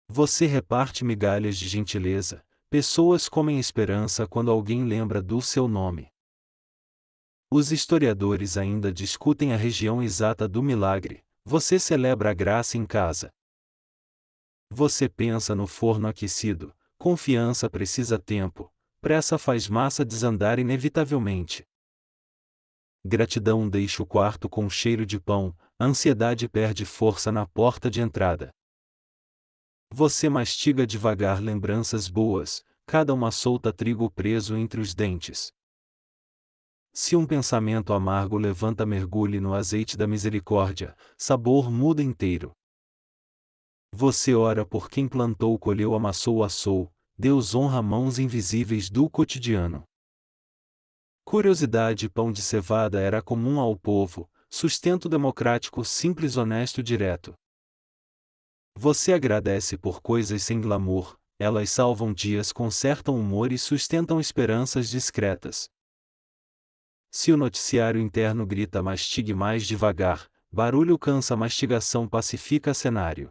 Você reparte migalhas de gentileza, pessoas comem esperança quando alguém lembra do seu nome. Os historiadores ainda discutem a região exata do milagre, você celebra a graça em casa. Você pensa no forno aquecido, confiança precisa tempo, pressa faz massa desandar inevitavelmente. Gratidão deixa o quarto com cheiro de pão, a ansiedade perde força na porta de entrada. Você mastiga devagar lembranças boas, cada uma solta trigo preso entre os dentes. Se um pensamento amargo levanta, mergulhe no azeite da misericórdia, sabor muda inteiro. Você ora por quem plantou, colheu, amassou, assou, Deus honra mãos invisíveis do cotidiano. Curiosidade. Pão de cevada era comum ao povo, sustento democrático, simples, honesto, direto. Você agradece por coisas sem glamour, elas salvam dias, consertam humor e sustentam esperanças discretas. Se o noticiário interno grita, mastigue mais devagar, barulho cansa, mastigação pacifica cenário.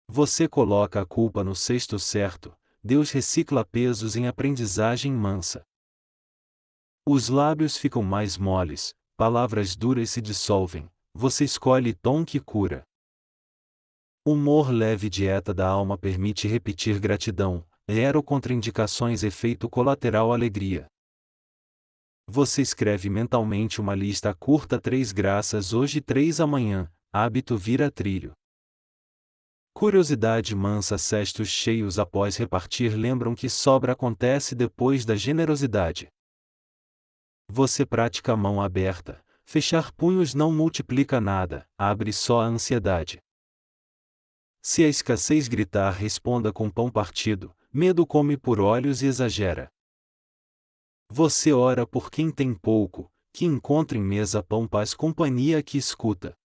Você coloca a culpa no cesto certo, Deus recicla pesos em aprendizagem mansa. Os lábios ficam mais moles, palavras duras se dissolvem, você escolhe tom que cura. Humor leve, dieta da alma, permite repetir gratidão, contraindicações, efeito colateral, alegria. Você escreve mentalmente uma lista curta: 3 graças hoje, 3 amanhã, hábito vira trilho. Curiosidade mansa. Cestos cheios após repartir lembram que sobra acontece depois da generosidade. Você pratica mão aberta, fechar punhos não multiplica nada, abre só a ansiedade. Se a escassez gritar, responda com pão partido, medo come por olhos e exagera. Você ora por quem tem pouco, que encontra em mesa pão, paz, companhia, que escuta.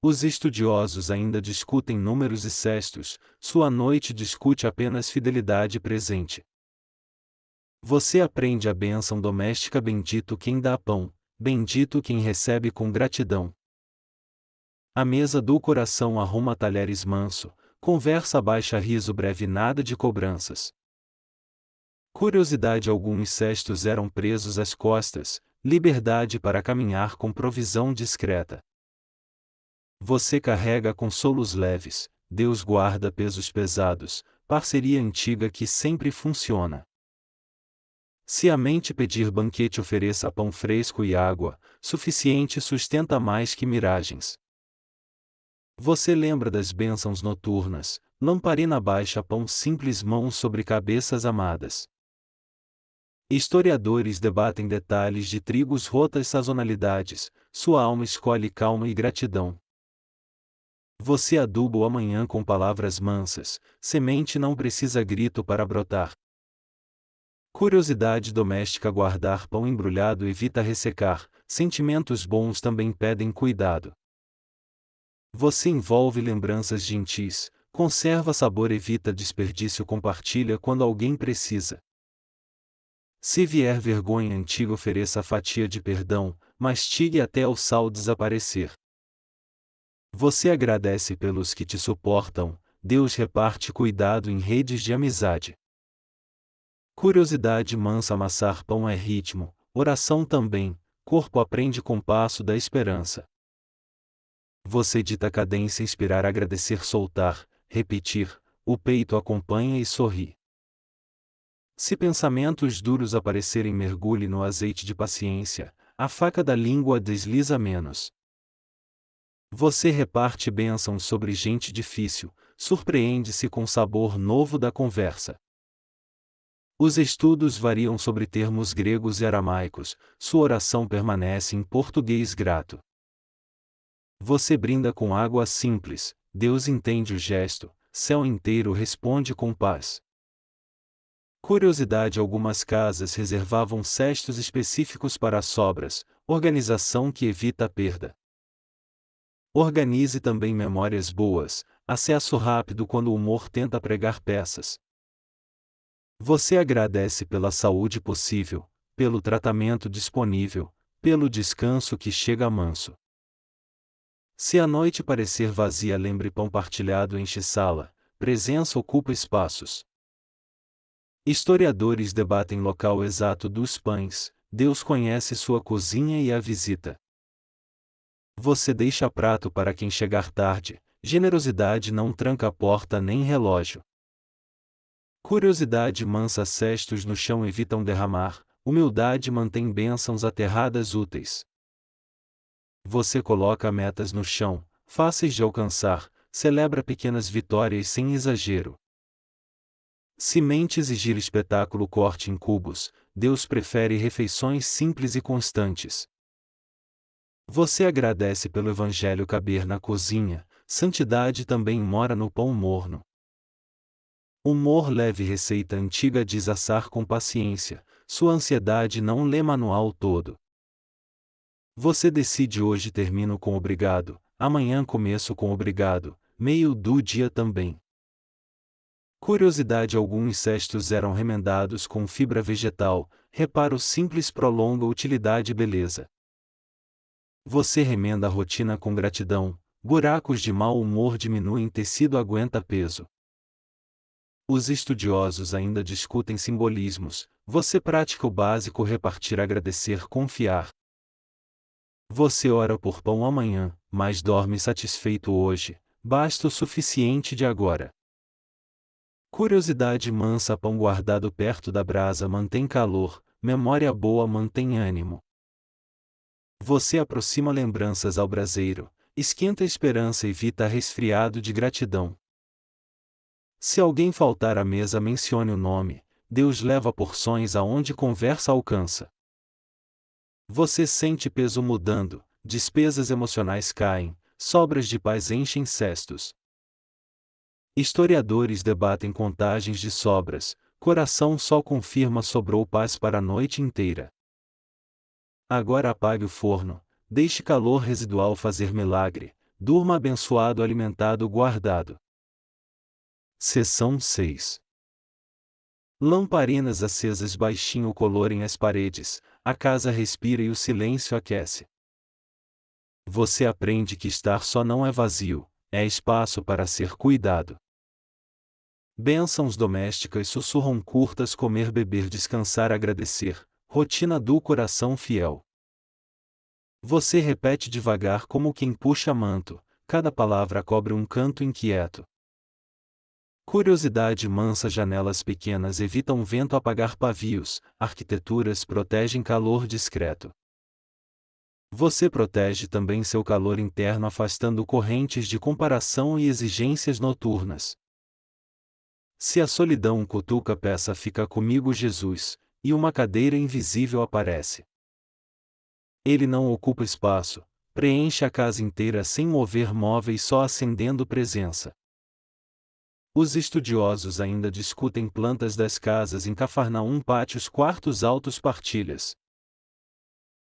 Os estudiosos ainda discutem números e cestos, sua noite discute apenas fidelidade presente. Você aprende a bênção doméstica: bendito quem dá pão, bendito quem recebe com gratidão. A mesa do coração arruma talheres manso, conversa baixa, riso breve, nada de cobranças. Curiosidade. Alguns cestos eram presos às costas, liberdade para caminhar com provisão discreta. Você carrega consolos leves, Deus guarda pesos pesados, parceria antiga que sempre funciona. Se a mente pedir banquete, ofereça pão fresco e água, suficiente sustenta mais que miragens. Você lembra das bênçãos noturnas, lamparina baixa, pão simples, mãos sobre cabeças amadas. Historiadores debatem detalhes de trigos, rotas, sazonalidades, sua alma escolhe calma e gratidão. Você aduba o amanhã com palavras mansas, semente não precisa grito para brotar. Curiosidade doméstica. Guardar pão embrulhado evita ressecar, sentimentos bons também pedem cuidado. Você envolve lembranças gentis, conserva sabor, evita desperdício, compartilha quando alguém precisa. Se vier vergonha antiga, ofereça a fatia de perdão, mastigue até o sal desaparecer. Você agradece pelos que te suportam, Deus reparte cuidado em redes de amizade. Curiosidade mansa. Amassar pão é ritmo, oração também, corpo aprende compasso da esperança. Você dita cadência, inspirar, agradecer, soltar, repetir, o peito acompanha e sorri. Se pensamentos duros aparecerem, mergulhe no azeite de paciência, a faca da língua desliza menos. Você reparte bênçãos sobre gente difícil, surpreende-se com sabor novo da conversa. Os estudos variam sobre termos gregos e aramaicos, sua oração permanece em português grato. Você brinda com água simples, Deus entende o gesto, céu inteiro responde com paz. Curiosidade. Algumas casas reservavam cestos específicos para as sobras, organização que evita a perda. Organize também memórias boas, acesso rápido quando o humor tenta pregar peças. Você agradece pela saúde possível, pelo tratamento disponível, pelo descanso que chega manso. Se a noite parecer vazia, lembre pão partilhado enche sala, presença ocupa espaços. Historiadores debatem local exato dos pães, Deus conhece sua cozinha e a visita. Você deixa prato para quem chegar tarde, generosidade não tranca a porta nem relógio. Curiosidade mansa. Cestos no chão evitam derramar, humildade mantém bênçãos aterradas úteis. Você coloca metas no chão, fáceis de alcançar, celebra pequenas vitórias sem exagero. Se mente exigir espetáculo, corte em cubos, Deus prefere refeições simples e constantes. Você agradece pelo Evangelho caber na cozinha, santidade também mora no pão morno. Humor leve receita antiga diz assar com paciência, sua ansiedade não lê manual todo. Você decide hoje termino com obrigado, amanhã começo com obrigado, meio do dia também. Curiosidade: alguns cestos eram remendados com fibra vegetal, reparo simples prolonga utilidade e beleza. Você remenda a rotina com gratidão, buracos de mau humor diminuem tecido aguenta peso. Os estudiosos ainda discutem simbolismos, você pratica o básico repartir agradecer confiar. Você ora por pão amanhã, mas dorme satisfeito hoje, basta o suficiente de agora. Curiosidade mansa: pão guardado perto da brasa mantém calor, memória boa mantém ânimo. Você aproxima lembranças ao braseiro, esquenta a esperança e evita resfriado de gratidão. Se alguém faltar à mesa mencione o nome, Deus leva porções aonde conversa alcança. Você sente peso mudando, despesas emocionais caem, sobras de paz enchem cestos. Historiadores debatem contagens de sobras, coração só confirma sobrou paz para a noite inteira. Agora apague o forno, deixe calor residual fazer milagre, durma abençoado alimentado guardado. Seção 6. Lamparinas acesas baixinho colorem as paredes, a casa respira e o silêncio aquece. Você aprende que estar só não é vazio, é espaço para ser cuidado. Bênçãos domésticas sussurram curtas: comer, beber, descansar, agradecer, rotina do coração fiel. Você repete devagar como quem puxa manto, cada palavra cobre um canto inquieto. Curiosidade mansa: janelas pequenas evitam vento apagar pavios, arquiteturas protegem calor discreto. Você protege também seu calor interno afastando correntes de comparação e exigências noturnas. Se a solidão cutuca, peça fica comigo Jesus, e uma cadeira invisível aparece. Ele não ocupa espaço, preenche a casa inteira sem mover móveis, só acendendo presença. Os estudiosos ainda discutem plantas das casas em Cafarnaum, pátios, quartos altos, partilhas.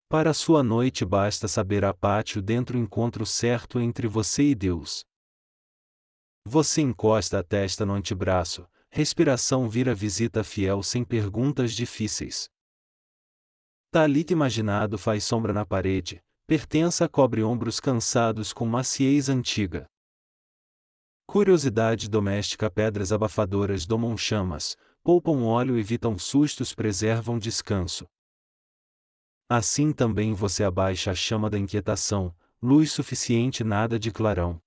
Para sua noite basta saber: há pátio dentro, encontro certo entre você e Deus. Você encosta a testa no antebraço, respiração vira visita fiel sem perguntas difíceis. Talita imaginado faz sombra na parede, pertença cobre ombros cansados com maciez antiga. Curiosidade doméstica: pedras abafadoras domam chamas, poupam óleo, evitam sustos, preservam descanso. Assim também você abaixa a chama da inquietação, luz suficiente, nada de clarão.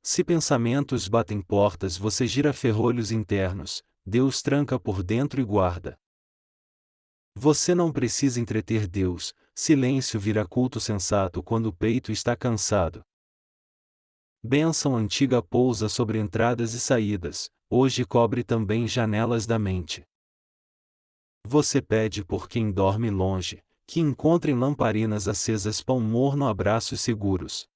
Se pensamentos batem portas, você gira ferrolhos internos, Deus tranca por dentro e guarda. Você não precisa entreter Deus, silêncio vira culto sensato quando o peito está cansado. Bênção antiga pousa sobre entradas e saídas, hoje cobre também janelas da mente. Você pede por quem dorme longe, que encontrem lamparinas acesas, pão morno, abraços seguros.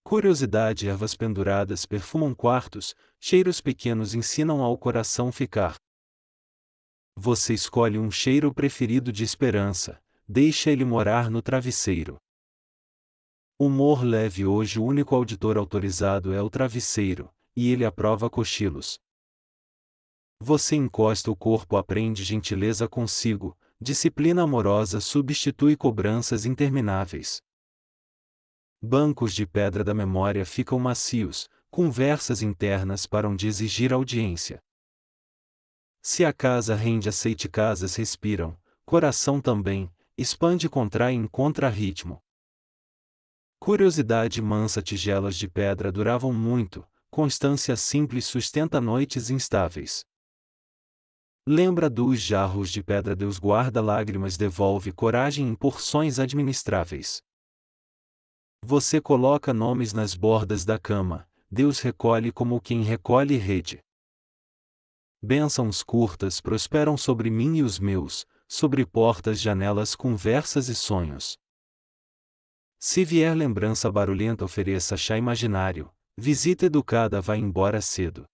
Curiosidade: ervas penduradas perfumam quartos, cheiros pequenos ensinam ao coração ficar. Você escolhe um cheiro preferido de esperança, deixa ele morar no travesseiro. Humor leve: hoje o único auditor autorizado é o travesseiro, e ele aprova cochilos. Você encosta o corpo, aprende gentileza consigo, disciplina amorosa substitui cobranças intermináveis. Bancos de pedra da memória ficam macios, conversas internas param de exigir audiência. Se a casa rende aceite, casas respiram, coração também, expande, contrai, encontra ritmo. Curiosidade mansa: tigelas de pedra duravam muito, constância simples sustenta noites instáveis. Lembra dos jarros de pedra, Deus guarda lágrimas, devolve coragem em porções administráveis. Você coloca nomes nas bordas da cama, Deus recolhe como quem recolhe rede. Bênçãos curtas prosperam sobre mim e os meus, sobre portas, janelas, conversas e sonhos. Se vier lembrança barulhenta, ofereça chá imaginário, visita educada vai embora cedo.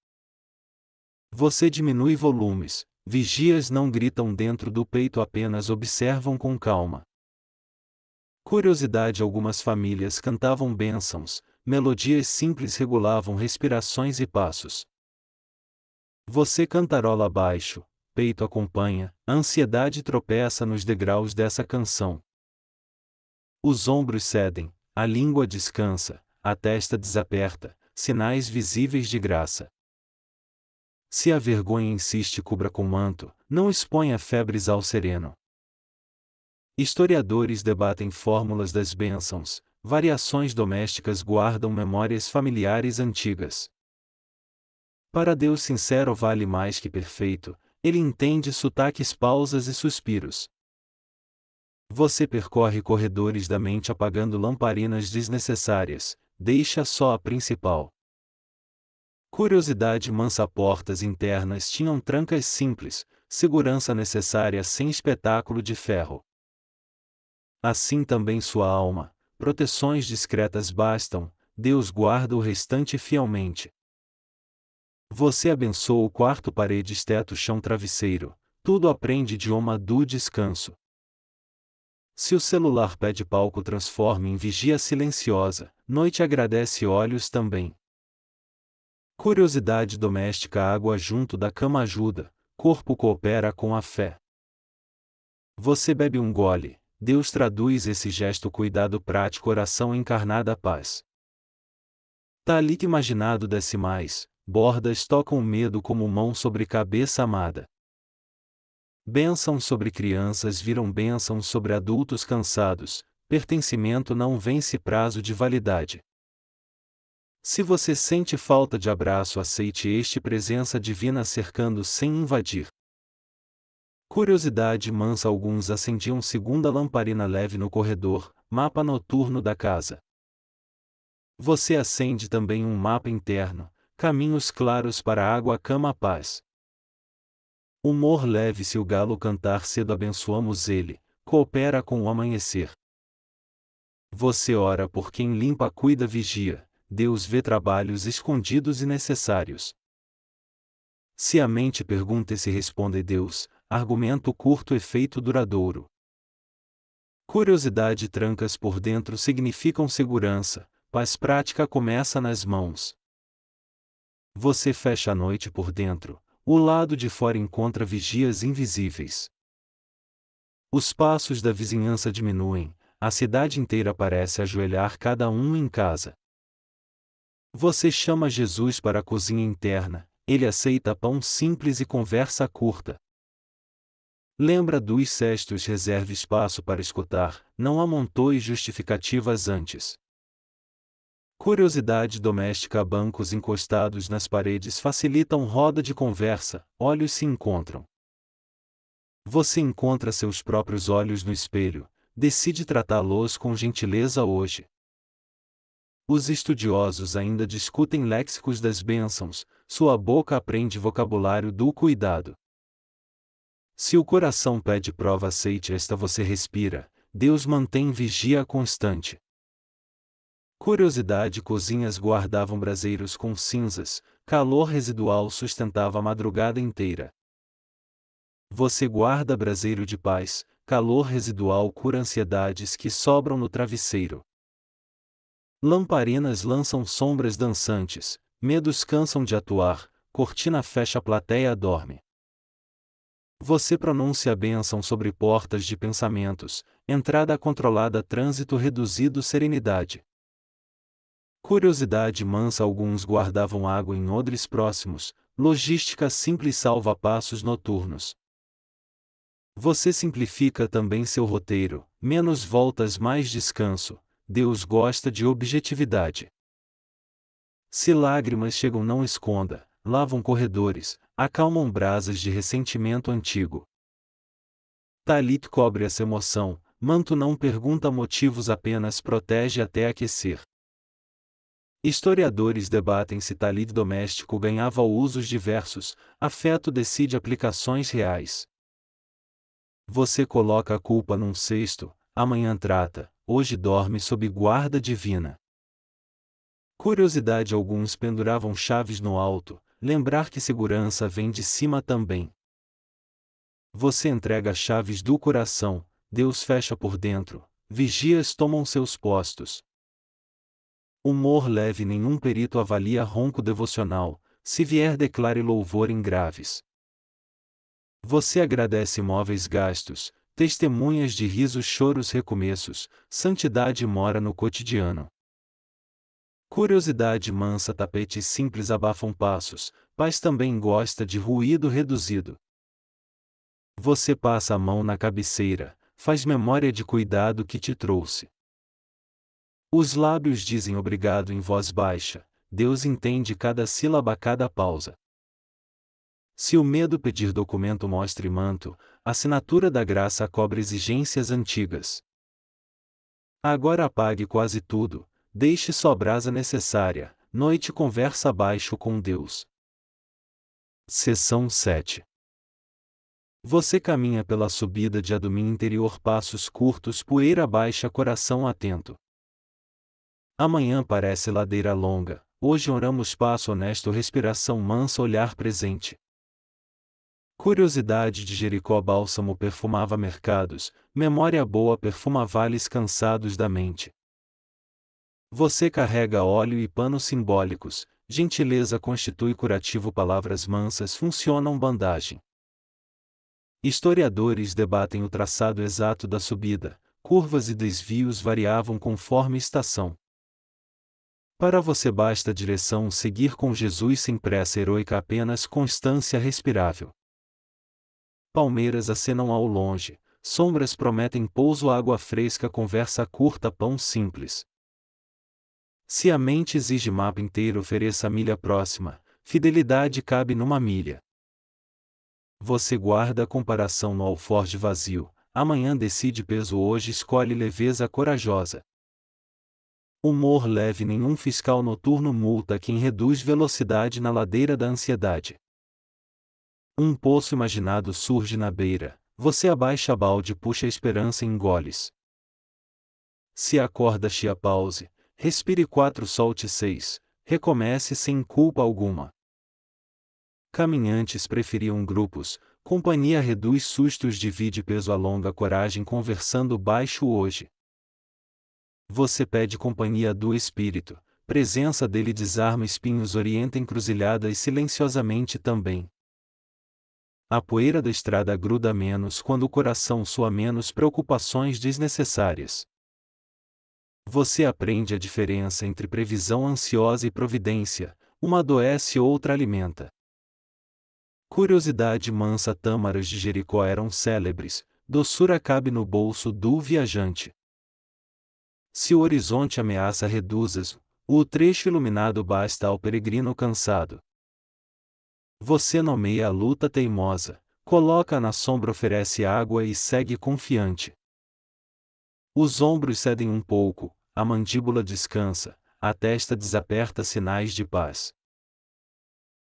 Você diminui volumes, vigias não gritam dentro do peito, apenas observam com calma. Curiosidade: algumas famílias cantavam bênçãos, melodias simples regulavam respirações e passos. Você cantarola baixo, peito acompanha, a ansiedade tropeça nos degraus dessa canção. Os ombros cedem, a língua descansa, a testa desaperta, sinais visíveis de graça. Se a vergonha insiste, cubra com manto, não exponha febres ao sereno. Historiadores debatem fórmulas das bênçãos, variações domésticas guardam memórias familiares antigas. Para Deus sincero vale mais que perfeito, Ele entende sotaques, pausas e suspiros. Você percorre corredores da mente apagando lamparinas desnecessárias, deixa só a principal. Curiosidade mansa: portas internas tinham trancas simples, segurança necessária sem espetáculo de ferro. Assim também sua alma, proteções discretas bastam, Deus guarda o restante fielmente. Você abençoa o quarto, paredes, teto, chão, travesseiro, tudo aprende idioma do descanso. Se o celular pede palco, transforme em vigia silenciosa, noite agradece, olhos também. Curiosidade doméstica: água junto da cama ajuda, corpo coopera com a fé. Você bebe um gole, Deus traduz esse gesto, cuidado prático, oração encarnada, paz. Talit imaginado desce mais, bordas tocam medo como mão sobre cabeça amada. Bênçãos sobre crianças viram bênçãos sobre adultos cansados, pertencimento não vence prazo de validade. Se você sente falta de abraço, aceite este, presença divina cercando sem invadir. Curiosidade mansa: alguns acendiam segunda lamparina leve no corredor, mapa noturno da casa. Você acende também um mapa interno, caminhos claros para a água, cama, paz. Humor leve: se o galo cantar cedo, abençoamos ele, coopera com o amanhecer. Você ora por quem limpa, cuida, vigia, Deus vê trabalhos escondidos e necessários. Se a mente pergunta e se responde Deus, argumento curto, efeito duradouro. Curiosidade: trancas por dentro significam segurança, paz prática começa nas mãos. Você fecha a noite por dentro, o lado de fora encontra vigias invisíveis. Os passos da vizinhança diminuem, a cidade inteira parece ajoelhar, cada um em casa. Você chama Jesus para a cozinha interna, ele aceita pão simples e conversa curta. Lembra dos cestos, reserve espaço para escutar, não amontoe justificativas antes. Curiosidade doméstica: bancos encostados nas paredes facilitam roda de conversa, olhos se encontram. Você encontra seus próprios olhos no espelho, decide tratá-los com gentileza hoje. Os estudiosos ainda discutem léxicos das bênçãos, sua boca aprende vocabulário do cuidado. Se o coração pede prova, aceite esta, você respira, Deus mantém vigia constante. Curiosidade: cozinhas guardavam braseiros com cinzas, calor residual sustentava a madrugada inteira. Você guarda braseiro de paz, calor residual cura ansiedades que sobram no travesseiro. Lamparinas lançam sombras dançantes, medos cansam de atuar, cortina fecha, a plateia dorme. Você pronuncia a bênção sobre portas de pensamentos, entrada controlada, trânsito reduzido, serenidade. Curiosidade mansa: alguns guardavam água em odres próximos, logística simples salva passos noturnos. Você simplifica também seu roteiro, menos voltas, mais descanso, Deus gosta de objetividade. Se lágrimas chegam, não esconda, lavam corredores, acalmam brasas de ressentimento antigo. Talit cobre essa emoção, manto não pergunta motivos, apenas protege até aquecer. Historiadores debatem se talid doméstico ganhava usos diversos, afeto decide aplicações reais. Você coloca a culpa num cesto, amanhã trata, hoje dorme sob guarda divina. Curiosidade: alguns penduravam chaves no alto, lembrar que segurança vem de cima também. Você entrega chaves do coração, Deus fecha por dentro, vigias tomam seus postos. Humor leve: nenhum perito avalia ronco devocional, se vier declare louvor em graves. Você agradece móveis gastos, testemunhas de risos, choros, recomeços, santidade mora no cotidiano. Curiosidade mansa: tapetes simples abafam passos, paz também gosta de ruído reduzido. Você passa a mão na cabeceira, faz memória de cuidado que te trouxe. Os lábios dizem obrigado em voz baixa, Deus entende cada sílaba, cada pausa. Se o medo pedir documento, mostre manto, assinatura da graça cobre exigências antigas. Agora apague quase tudo, deixe só a brasa necessária, noite conversa baixo com Deus. Seção 7. Você caminha pela subida de Adumim interior, passos curtos, poeira baixa, coração atento. Amanhã parece ladeira longa, hoje oramos, passo honesto, respiração mansa, olhar presente. Curiosidade de Jericó: bálsamo perfumava mercados, memória boa perfuma vales cansados da mente. Você carrega óleo e panos simbólicos, gentileza constitui curativo, palavras mansas funcionam bandagem. Historiadores debatem o traçado exato da subida, curvas e desvios variavam conforme estação. Para você basta direção, seguir com Jesus sem pressa heroica, apenas constância respirável. Palmeiras acenam ao longe, sombras prometem pouso, água fresca, conversa curta, pão simples. Se a mente exige mapa inteiro, ofereça a milha próxima, fidelidade cabe numa milha. Você guarda a comparação no alforje vazio, amanhã decide peso, hoje escolhe leveza corajosa. Humor leve: nenhum fiscal noturno multa quem reduz velocidade na ladeira da ansiedade. Um poço imaginado surge na beira, você abaixa balde, puxa a esperança, engoles. Se a corda chia, pause, respire 4, solte 6, recomece sem culpa alguma. Caminhantes preferiam grupos, companhia reduz sustos, divide peso, alonga coragem, conversando baixo hoje. Você pede companhia do Espírito, presença dele desarma espinhos, orienta encruzilhadas silenciosamente também. A poeira da estrada gruda menos quando o coração soa menos preocupações desnecessárias. Você aprende a diferença entre previsão ansiosa e providência, uma adoece, outra alimenta. Curiosidade mansa: tâmaras de Jericó eram célebres, doçura cabe no bolso do viajante. Se o horizonte ameaça, reduzas, o trecho iluminado basta ao peregrino cansado. Você nomeia a luta teimosa, coloca na sombra, oferece água e segue confiante. Os ombros cedem um pouco, a mandíbula descansa, a testa desaperta, sinais de paz.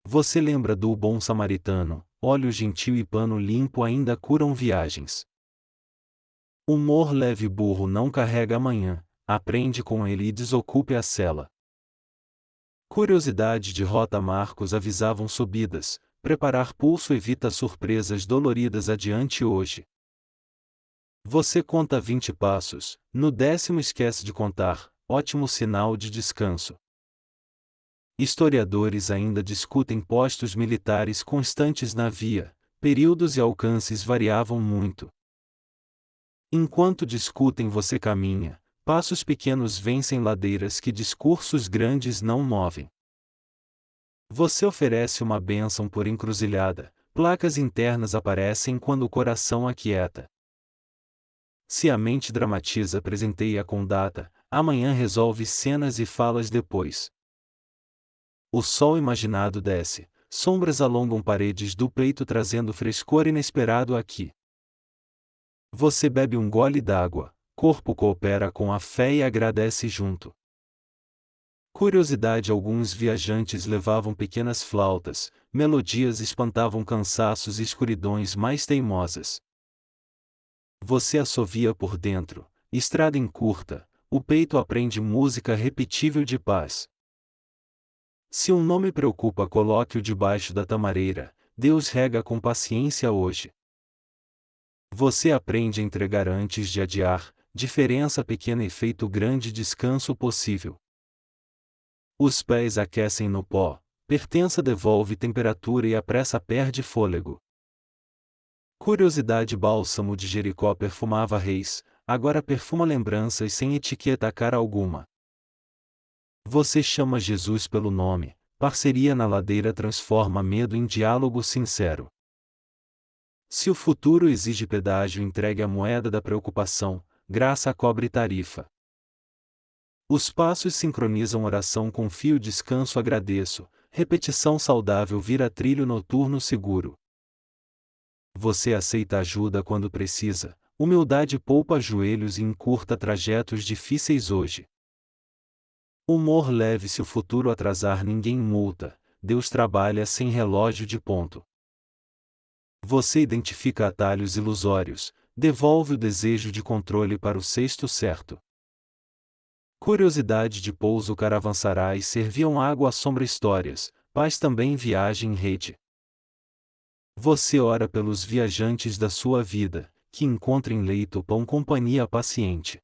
Você lembra do bom samaritano, óleo gentil e pano limpo ainda curam viagens. Humor leve: burro não carrega amanhã, aprende com ele e desocupe a sela. Curiosidade de rota: marcos avisavam subidas, preparar pulso evita surpresas doloridas, adiante hoje. Você conta 20 passos, no 10º esquece de contar, ótimo sinal de descanso. Historiadores ainda discutem postos militares constantes na via, períodos e alcances variavam muito. Enquanto discutem, você caminha, passos pequenos vencem ladeiras que discursos grandes não movem. Você oferece uma bênção por encruzilhada, placas internas aparecem quando o coração aquieta. Se a mente dramatiza, presenteia com data, amanhã resolve cenas e falas depois. O sol imaginado desce, sombras alongam paredes do peito, trazendo frescor inesperado aqui. Você bebe um gole d'água, corpo coopera com a fé e agradece junto. Curiosidade: alguns viajantes levavam pequenas flautas, melodias espantavam cansaços e escuridões mais teimosas. Você assovia por dentro, estrada encurta, o peito aprende música repetível de paz. Se um nome preocupa, coloque-o debaixo da tamareira, Deus rega com paciência hoje. Você aprende a entregar antes de adiar, diferença pequena, efeito grande, descanso possível. Os pés aquecem no pó, pertença devolve temperatura e a pressa perde fôlego. Curiosidade: bálsamo de Jericó perfumava reis, agora perfuma lembranças sem etiqueta a cara alguma. Você chama Jesus pelo nome, parceria na ladeira transforma medo em diálogo sincero. Se o futuro exige pedágio, entregue a moeda da preocupação, graça cobre tarifa. Os passos sincronizam oração com fio, descanso agradeço, repetição saudável vira trilho noturno seguro. Você aceita ajuda quando precisa, humildade poupa joelhos e encurta trajetos difíceis hoje. Humor leve: se o futuro atrasar ninguém multa, Deus trabalha sem relógio de ponto. Você identifica atalhos ilusórios, devolve o desejo de controle para o cesto certo. Curiosidade de pouso: caravansarais serviam água à sombra, histórias, paz também viagem em rede. Você ora pelos viajantes da sua vida, que encontrem leito pão companhia paciente.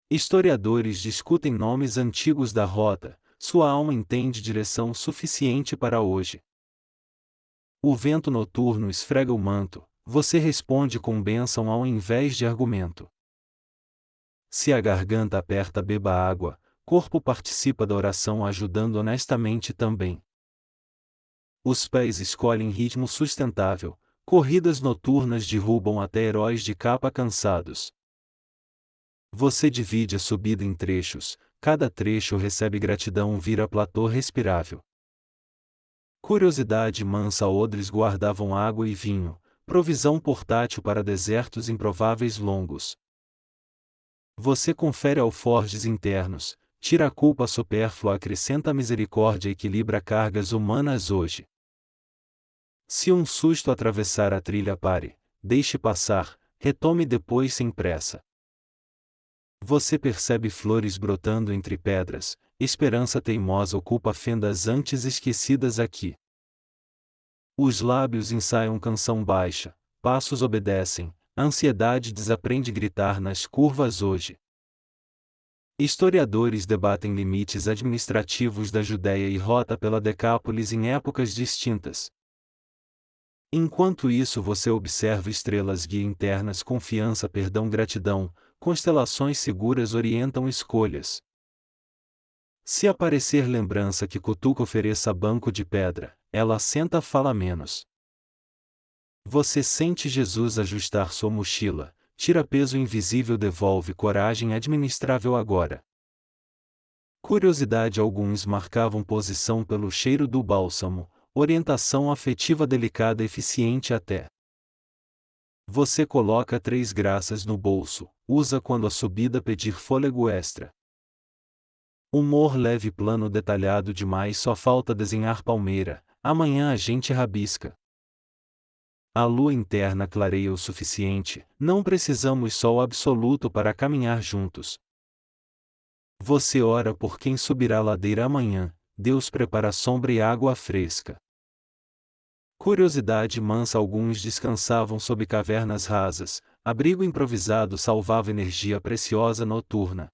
Historiadores discutem nomes antigos da rota, sua alma entende direção suficiente para hoje. O vento noturno esfrega o manto, você responde com bênção ao invés de argumento. Se a garganta aperta, beba água, corpo participa da oração ajudando honestamente também. Os pés escolhem ritmo sustentável, corridas noturnas derrubam até heróis de capa cansados. Você divide a subida em trechos, cada trecho recebe gratidão, vira platô respirável. Curiosidade mansa: odres guardavam água e vinho, provisão portátil para desertos improváveis longos. Você confere alforjes internos, tira a culpa supérflua, acrescenta a misericórdia, equilibra cargas humanas hoje. Se um susto atravessar a trilha, pare, deixe passar, retome depois sem pressa. Você percebe flores brotando entre pedras, esperança teimosa ocupa fendas antes esquecidas aqui. Os lábios ensaiam canção baixa, passos obedecem, a ansiedade desaprende gritar nas curvas hoje. Historiadores debatem limites administrativos da Judéia e rota pela Decápolis em épocas distintas. Enquanto isso, você observa estrelas guia internas, confiança, perdão, gratidão, constelações seguras orientam escolhas. Se aparecer lembrança que cutuca, ofereça banco de pedra, ela assenta, fala menos. Você sente Jesus ajustar sua mochila, tira peso invisível, devolve coragem administrável agora. Curiosidade: alguns marcavam posição pelo cheiro do bálsamo, orientação afetiva delicada, eficiente até. Você coloca 3 graças no bolso, usa quando a subida pedir fôlego extra. Humor leve, plano detalhado demais, só falta desenhar palmeira, amanhã a gente rabisca. A lua interna clareia o suficiente, não precisamos sol absoluto para caminhar juntos. Você ora por quem subirá a ladeira amanhã, Deus prepara sombra e água fresca. Curiosidade mansa: alguns descansavam sob cavernas rasas, abrigo improvisado salvava energia preciosa noturna.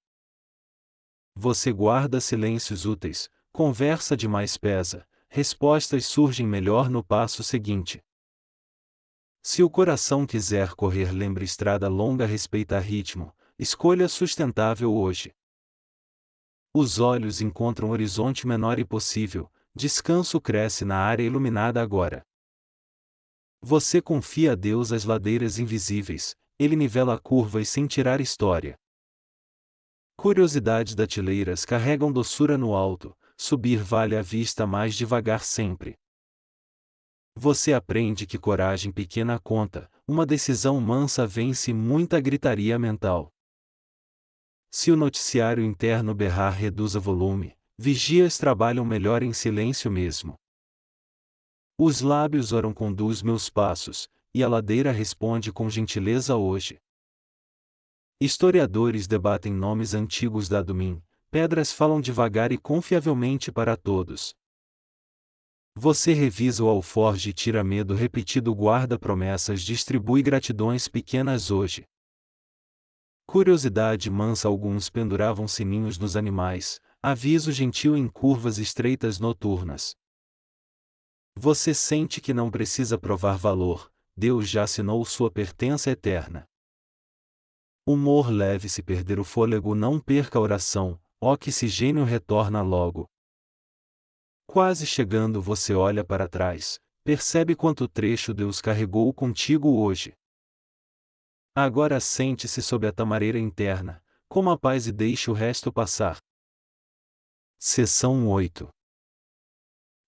Você guarda silêncios úteis, conversa demais pesa, respostas surgem melhor no passo seguinte. Se o coração quiser correr, lembre estrada longa, respeita ritmo, escolha sustentável hoje. Os olhos encontram horizonte menor e possível, descanso cresce na área iluminada agora. Você confia a Deus as ladeiras invisíveis, Ele nivela curvas sem tirar história. Curiosidade: datileiras carregam doçura no alto, subir vale a vista mais devagar sempre. Você aprende que coragem pequena conta, uma decisão mansa vence muita gritaria mental. Se o noticiário interno berrar, reduza volume. Vigias trabalham melhor em silêncio mesmo. Os lábios oram, conduz meus passos, e a ladeira responde com gentileza hoje. Historiadores debatem nomes antigos da Dumim, pedras falam devagar e confiavelmente para todos. Você revisa o alforje e tira medo repetido, guarda promessas, distribui gratidões pequenas hoje. Curiosidade mansa, alguns penduravam sininhos nos animais, aviso gentil em curvas estreitas noturnas. Você sente que não precisa provar valor, Deus já assinou sua pertença eterna. Humor leve, se perder o fôlego não perca a oração, oxigênio retorna logo. Quase chegando você olha para trás, percebe quanto trecho Deus carregou contigo hoje. Agora sente-se sob a tamareira interna, coma a paz e deixe o resto passar. Seção 8.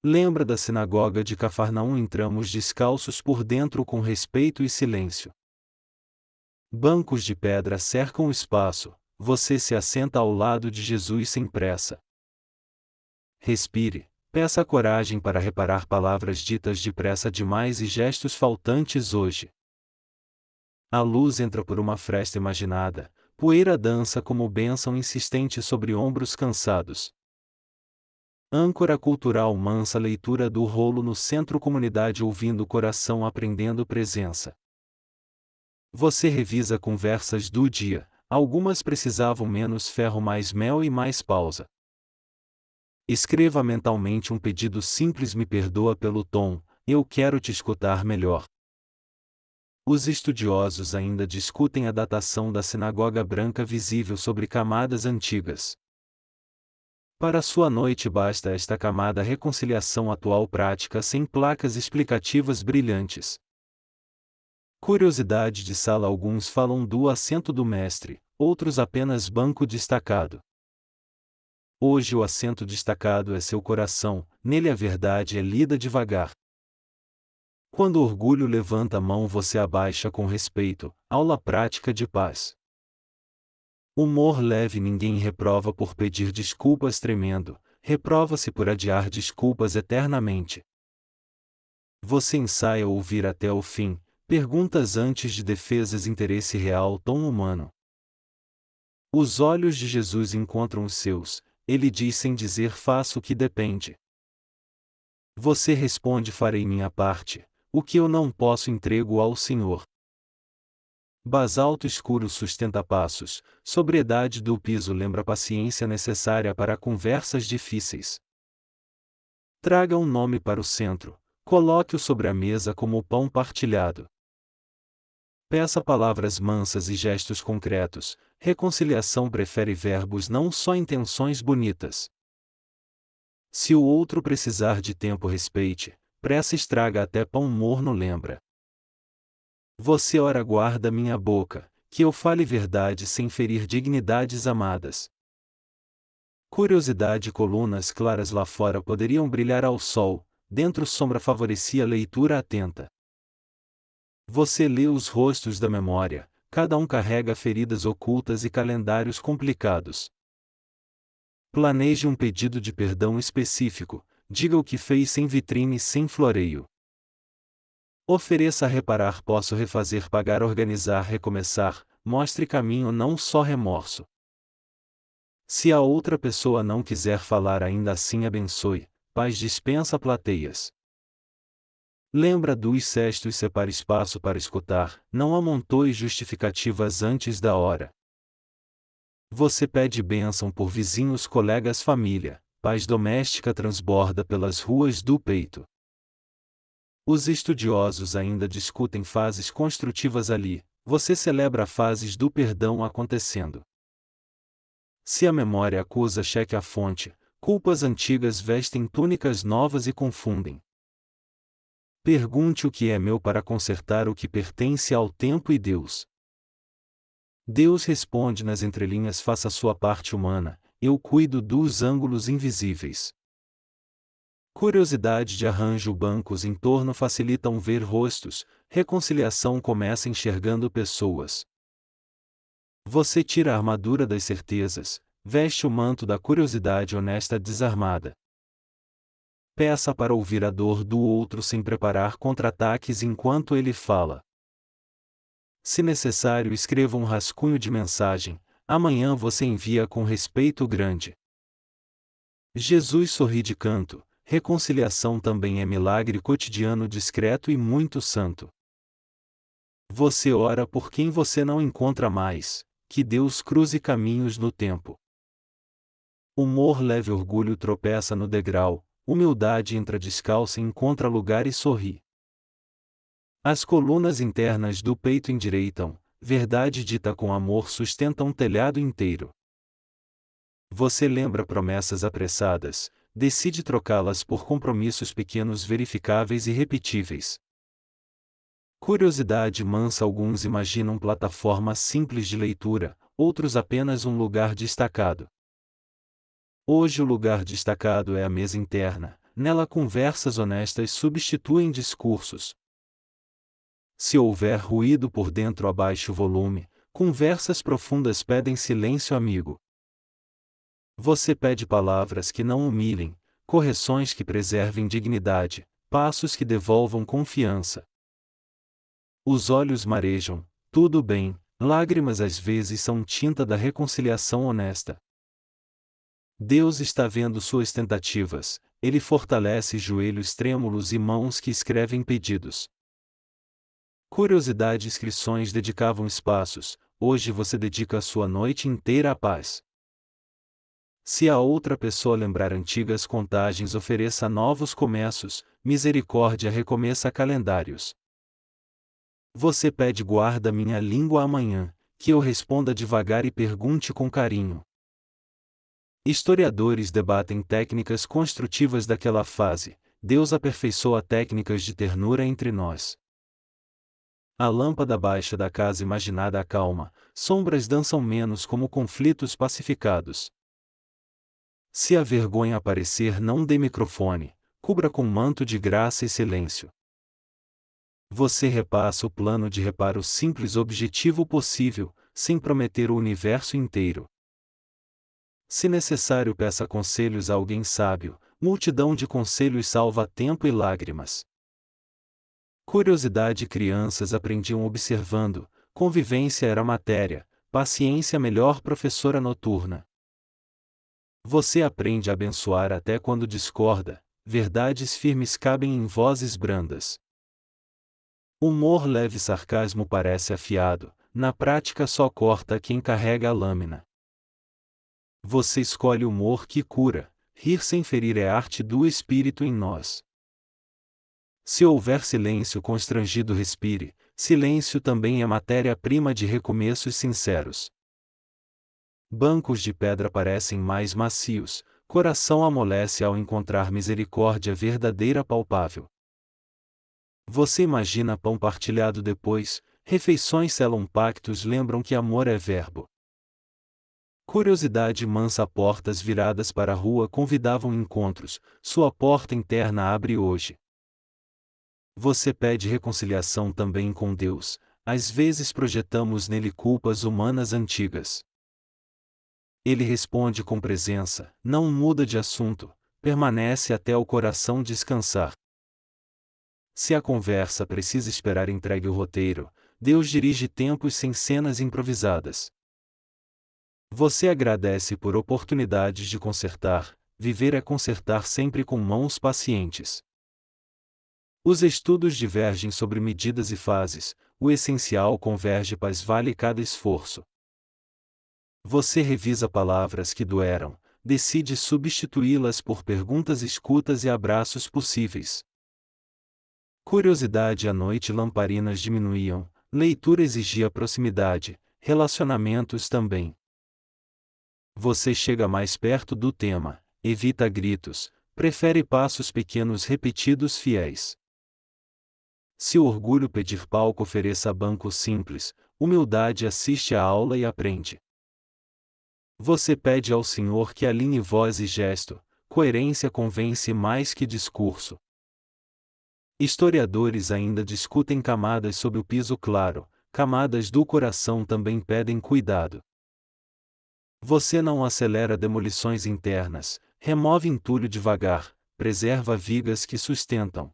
Lembra da sinagoga de Cafarnaum? Entramos descalços por dentro com respeito e silêncio. Bancos de pedra cercam o espaço, você se assenta ao lado de Jesus sem pressa. Respire, peça coragem para reparar palavras ditas depressa demais e gestos faltantes hoje. A luz entra por uma fresta imaginada, poeira dança como bênção insistente sobre ombros cansados. Âncora cultural mansa, leitura do rolo no centro, comunidade ouvindo, coração aprendendo, presença. Você revisa conversas do dia, algumas precisavam menos ferro, mais mel e mais pausa. Escreva mentalmente um pedido simples: me perdoa pelo tom, eu quero te escutar melhor. Os estudiosos ainda discutem a datação da sinagoga branca visível sobre camadas antigas. Para sua noite basta esta camada: reconciliação atual prática sem placas explicativas brilhantes. Curiosidade de sala: alguns falam do assento do mestre, outros apenas banco destacado. Hoje o assento destacado é seu coração, nele a verdade é lida devagar. Quando o orgulho levanta a mão, você abaixa com respeito, aula prática de paz. Humor leve, ninguém reprova por pedir desculpas tremendo, reprova-se por adiar desculpas eternamente. Você ensaia ouvir até o fim, perguntas antes de defesas, interesse real, tom humano. Os olhos de Jesus encontram os seus, ele diz sem dizer: faço o que depende. Você responde: farei minha parte. O que eu não posso entrego ao Senhor. Basalto escuro sustenta passos, sobriedade do piso lembra a paciência necessária para conversas difíceis. Traga um nome para o centro, coloque-o sobre a mesa como o pão partilhado. Peça palavras mansas e gestos concretos, reconciliação prefere verbos, não só intenções bonitas. Se o outro precisar de tempo, respeite. Pressa estraga até pão morno, lembra. Você ora: guarda minha boca, que eu fale verdade sem ferir dignidades amadas. Curiosidade: colunas claras lá fora poderiam brilhar ao sol, dentro sombra favorecia leitura atenta. Você lê os rostos da memória, cada um carrega feridas ocultas e calendários complicados. Planeje um pedido de perdão específico. Diga o que fez sem vitrine, sem floreio. Ofereça: reparar, posso refazer, pagar, organizar, recomeçar, mostre caminho, não só remorso. Se a outra pessoa não quiser falar, ainda assim abençoe, paz dispensa plateias. Lembra dos cestos, separe espaço para escutar, não amontoe justificativas antes da hora. Você pede bênção por vizinhos, colegas, família. Paz doméstica transborda pelas ruas do peito. Os estudiosos ainda discutem fases construtivas ali, você celebra fases do perdão acontecendo. Se a memória acusa, cheque a fonte, culpas antigas vestem túnicas novas e confundem. Pergunte: o que é meu para consertar o que pertence ao tempo e Deus. Deus responde nas entrelinhas: faça sua parte humana, eu cuido dos ângulos invisíveis. Curiosidade de arranjo: bancos em torno facilitam ver rostos, reconciliação começa enxergando pessoas. Você tira a armadura das certezas, veste o manto da curiosidade honesta desarmada. Peça para ouvir a dor do outro sem preparar contra-ataques enquanto ele fala. Se necessário, escreva um rascunho de mensagem, amanhã você envia com respeito grande. Jesus sorri de canto, reconciliação também é milagre cotidiano discreto e muito santo. Você ora por quem você não encontra mais, que Deus cruze caminhos no tempo. Humor leve, orgulho tropeça no degrau, humildade entra descalça e encontra lugar e sorri. As colunas internas do peito endireitam, verdade dita com amor sustenta um telhado inteiro. Você lembra promessas apressadas, decide trocá-las por compromissos pequenos verificáveis e repetíveis. Curiosidade mansa, alguns imaginam plataforma simples de leitura, outros apenas um lugar destacado. Hoje o lugar destacado é a mesa interna, nela conversas honestas substituem discursos. Se houver ruído por dentro, abaixe o volume, conversas profundas pedem silêncio amigo. Você pede palavras que não humilhem, correções que preservem dignidade, passos que devolvam confiança. Os olhos marejam, tudo bem, lágrimas às vezes são tinta da reconciliação honesta. Deus está vendo suas tentativas, Ele fortalece joelhos trêmulos e mãos que escrevem pedidos. Curiosidade, inscrições dedicavam espaços, hoje você dedica a sua noite inteira à paz. Se a outra pessoa lembrar antigas contagens, ofereça novos começos, misericórdia recomeça calendários. Você pede guarda minha língua amanhã, que eu responda devagar e pergunte com carinho. Historiadores debatem técnicas construtivas daquela fase, Deus aperfeiçoa técnicas de ternura entre nós. A lâmpada baixa da casa imaginada acalma, sombras dançam menos como conflitos pacificados. Se a vergonha aparecer, não dê microfone, cubra com manto de graça e silêncio. Você repassa o plano de reparo simples, objetivo possível, sem prometer o universo inteiro. Se necessário, peça conselhos a alguém sábio, multidão de conselhos salva tempo e lágrimas. Curiosidade, crianças aprendiam observando, convivência era matéria, paciência melhor professora noturna. Você aprende a abençoar até quando discorda, verdades firmes cabem em vozes brandas. Humor leve, sarcasmo parece afiado, na prática só corta quem carrega a lâmina. Você escolhe humor que cura, rir sem ferir é arte do espírito em nós. Se houver silêncio constrangido, respire, silêncio também é matéria-prima de recomeços sinceros. Bancos de pedra parecem mais macios, coração amolece ao encontrar misericórdia verdadeira palpável. Você imagina pão partilhado depois, refeições selam pactos, lembram que amor é verbo. Curiosidade mansa, portas viradas para a rua convidavam encontros, sua porta interna abre hoje. Você pede reconciliação também com Deus, às vezes projetamos nele culpas humanas antigas. Ele responde com presença, não muda de assunto, permanece até o coração descansar. Se a conversa precisa esperar, entregue o roteiro, Deus dirige tempos sem cenas improvisadas. Você agradece por oportunidades de consertar, viver é consertar sempre com mãos pacientes. Os estudos divergem sobre medidas e fases, o essencial converge, paz vale cada esforço. Você revisa palavras que doeram, decide substituí-las por perguntas, escutas e abraços possíveis. Curiosidade, à noite lamparinas diminuíam, leitura exigia proximidade, relacionamentos também. Você chega mais perto do tema, evita gritos, prefere passos pequenos repetidos fiéis. Se o orgulho pedir palco, ofereça banco simples, humildade assiste à aula e aprende. Você pede ao Senhor que alinhe voz e gesto, coerência convence mais que discurso. Historiadores ainda discutem camadas sob o piso claro, camadas do coração também pedem cuidado. Você não acelera demolições internas, remove entulho devagar, preserva vigas que sustentam.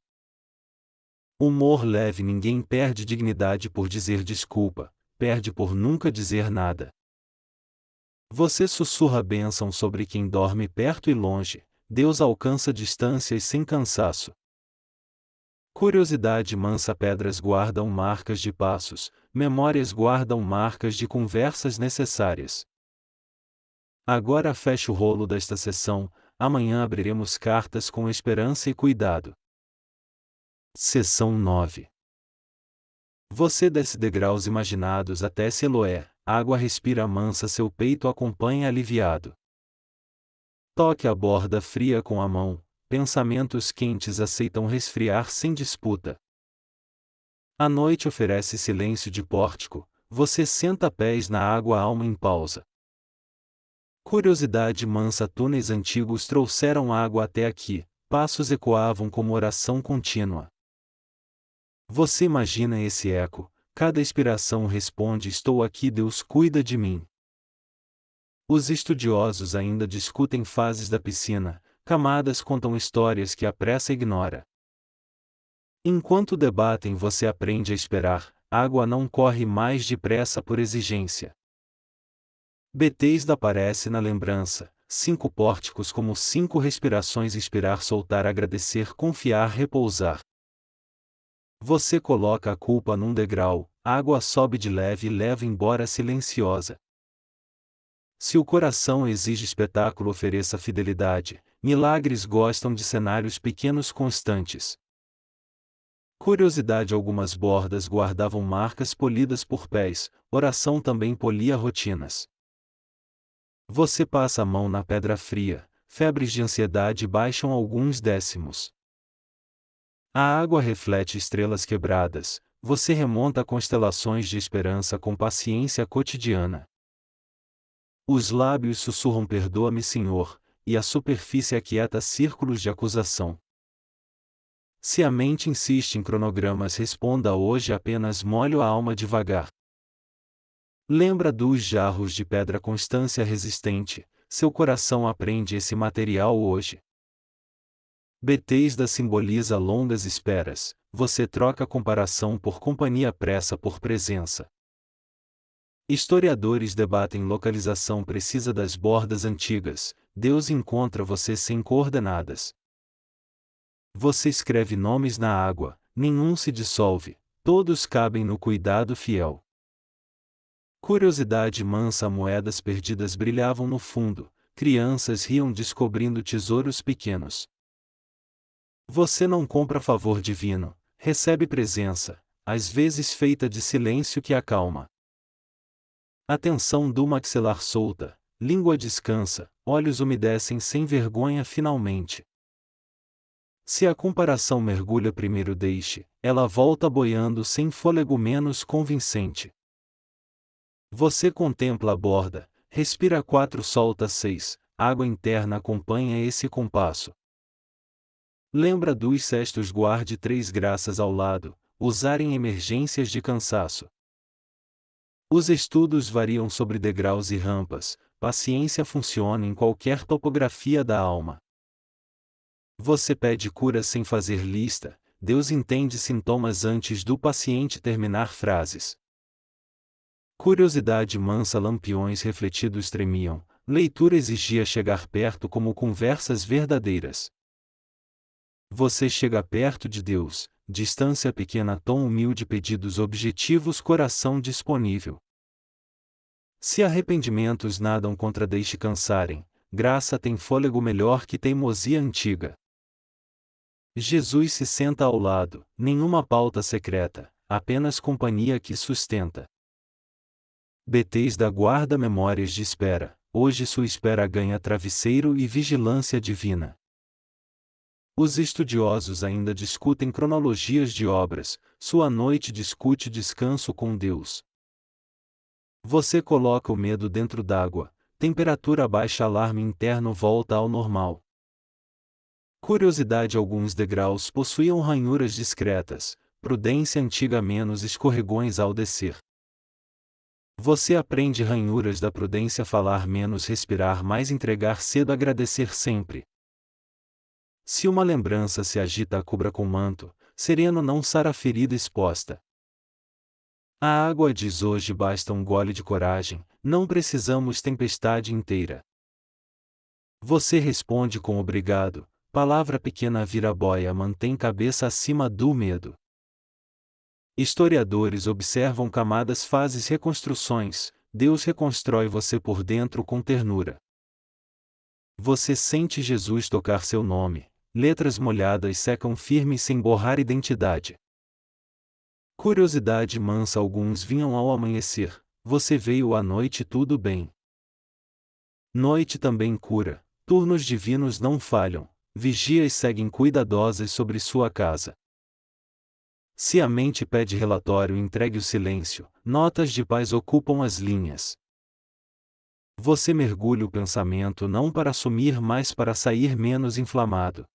Humor leve. Ninguém perde dignidade por dizer desculpa, perde por nunca dizer nada. Você sussurra bênção sobre quem dorme perto e longe, Deus alcança distâncias sem cansaço. Curiosidade mansa. Pedras guardam marcas de passos, memórias guardam marcas de conversas necessárias. Agora feche o rolo desta sessão, amanhã abriremos cartas com esperança e cuidado. Seção 9. Você desce degraus imaginados até Siloé, água respira mansa, seu peito acompanha aliviado. Toque a borda fria com a mão, pensamentos quentes aceitam resfriar sem disputa. A noite oferece silêncio de pórtico, você senta pés na água, alma em pausa. Curiosidade mansa. Túneis antigos trouxeram água até aqui, passos ecoavam como oração contínua. Você imagina esse eco, cada inspiração responde: estou aqui, Deus cuida de mim. Os estudiosos ainda discutem fases da piscina, camadas contam histórias que a pressa ignora. Enquanto debatem, você aprende a esperar, água não corre mais depressa por exigência. Bethesda aparece na lembrança, 5 pórticos como 5 respirações: inspirar, soltar, agradecer, confiar, repousar. Você coloca a culpa num degrau, água sobe de leve e leva embora silenciosa. Se o coração exige espetáculo, ofereça fidelidade, milagres gostam de cenários pequenos constantes. Curiosidade. Algumas bordas guardavam marcas polidas por pés, oração também polia rotinas. Você passa a mão na pedra fria, febres de ansiedade baixam alguns décimos. A água reflete estrelas quebradas, você remonta constelações de esperança com paciência cotidiana. Os lábios sussurram: perdoa-me, Senhor, e a superfície aquieta círculos de acusação. Se a mente insiste em cronogramas, responda hoje apenas: molho a alma devagar. Lembra dos jarros de pedra, constância resistente, seu coração aprende esse material hoje. Bethesda simboliza longas esperas, você troca comparação por companhia, pressa por presença. Historiadores debatem localização precisa das bordas antigas, Deus encontra você sem coordenadas. Você escreve nomes na água, nenhum se dissolve, todos cabem no cuidado fiel. Curiosidade mansa. Moedas perdidas brilhavam no fundo, crianças riam descobrindo tesouros pequenos. Você não compra favor divino, recebe presença, às vezes feita de silêncio que acalma. Atenção do maxilar solta, língua descansa, olhos umedecem sem vergonha finalmente. Se a comparação mergulha primeiro, deixe, ela volta boiando sem fôlego menos convincente. Você contempla a borda, respira 4, solta 6, água interna acompanha esse compasso. Lembra dos cestos, guarde 3 graças ao lado, usar em emergências de cansaço. Os estudos variam sobre degraus e rampas, paciência funciona em qualquer topografia da alma. Você pede cura sem fazer lista, Deus entende sintomas antes do paciente terminar frases. Curiosidade mansa. Lampiões refletidos tremiam, leitura exigia chegar perto como conversas verdadeiras. Você chega perto de Deus, distância pequena, tom humilde, pedidos objetivos, coração disponível. Se arrependimentos nadam contra, deixe cansarem, graça tem fôlego melhor que teimosia antiga. Jesus se senta ao lado, nenhuma pauta secreta, apenas companhia que sustenta. Bethesda guarda memórias de espera, hoje sua espera ganha travesseiro e vigilância divina. Os estudiosos ainda discutem cronologias de obras, sua noite discute descanso com Deus. Você coloca o medo dentro d'água, temperatura baixa, alarme interno volta ao normal. Curiosidade. Alguns degraus possuíam ranhuras discretas, prudência antiga, menos escorregões ao descer. Você aprende ranhuras da prudência: falar menos, respirar mais, entregar cedo, agradecer sempre. Se uma lembrança se agita, a cubra com manto, sereno não sara a ferida exposta. A água diz hoje: basta um gole de coragem, não precisamos tempestade inteira. Você responde com obrigado, palavra pequena vira boia, mantém cabeça acima do medo. Historiadores observam camadas, fases, reconstruções. Deus reconstrói você por dentro com ternura. Você sente Jesus tocar seu nome, letras molhadas secam firmes sem borrar identidade. Curiosidade mansa: alguns vinham ao amanhecer, você veio à noite, tudo bem. Noite também cura, turnos divinos não falham, vigias seguem cuidadosas sobre sua casa. Se a mente pede relatório, entregue o silêncio, notas de paz ocupam as linhas. Você mergulha o pensamento não para sumir, mas para sair menos inflamado.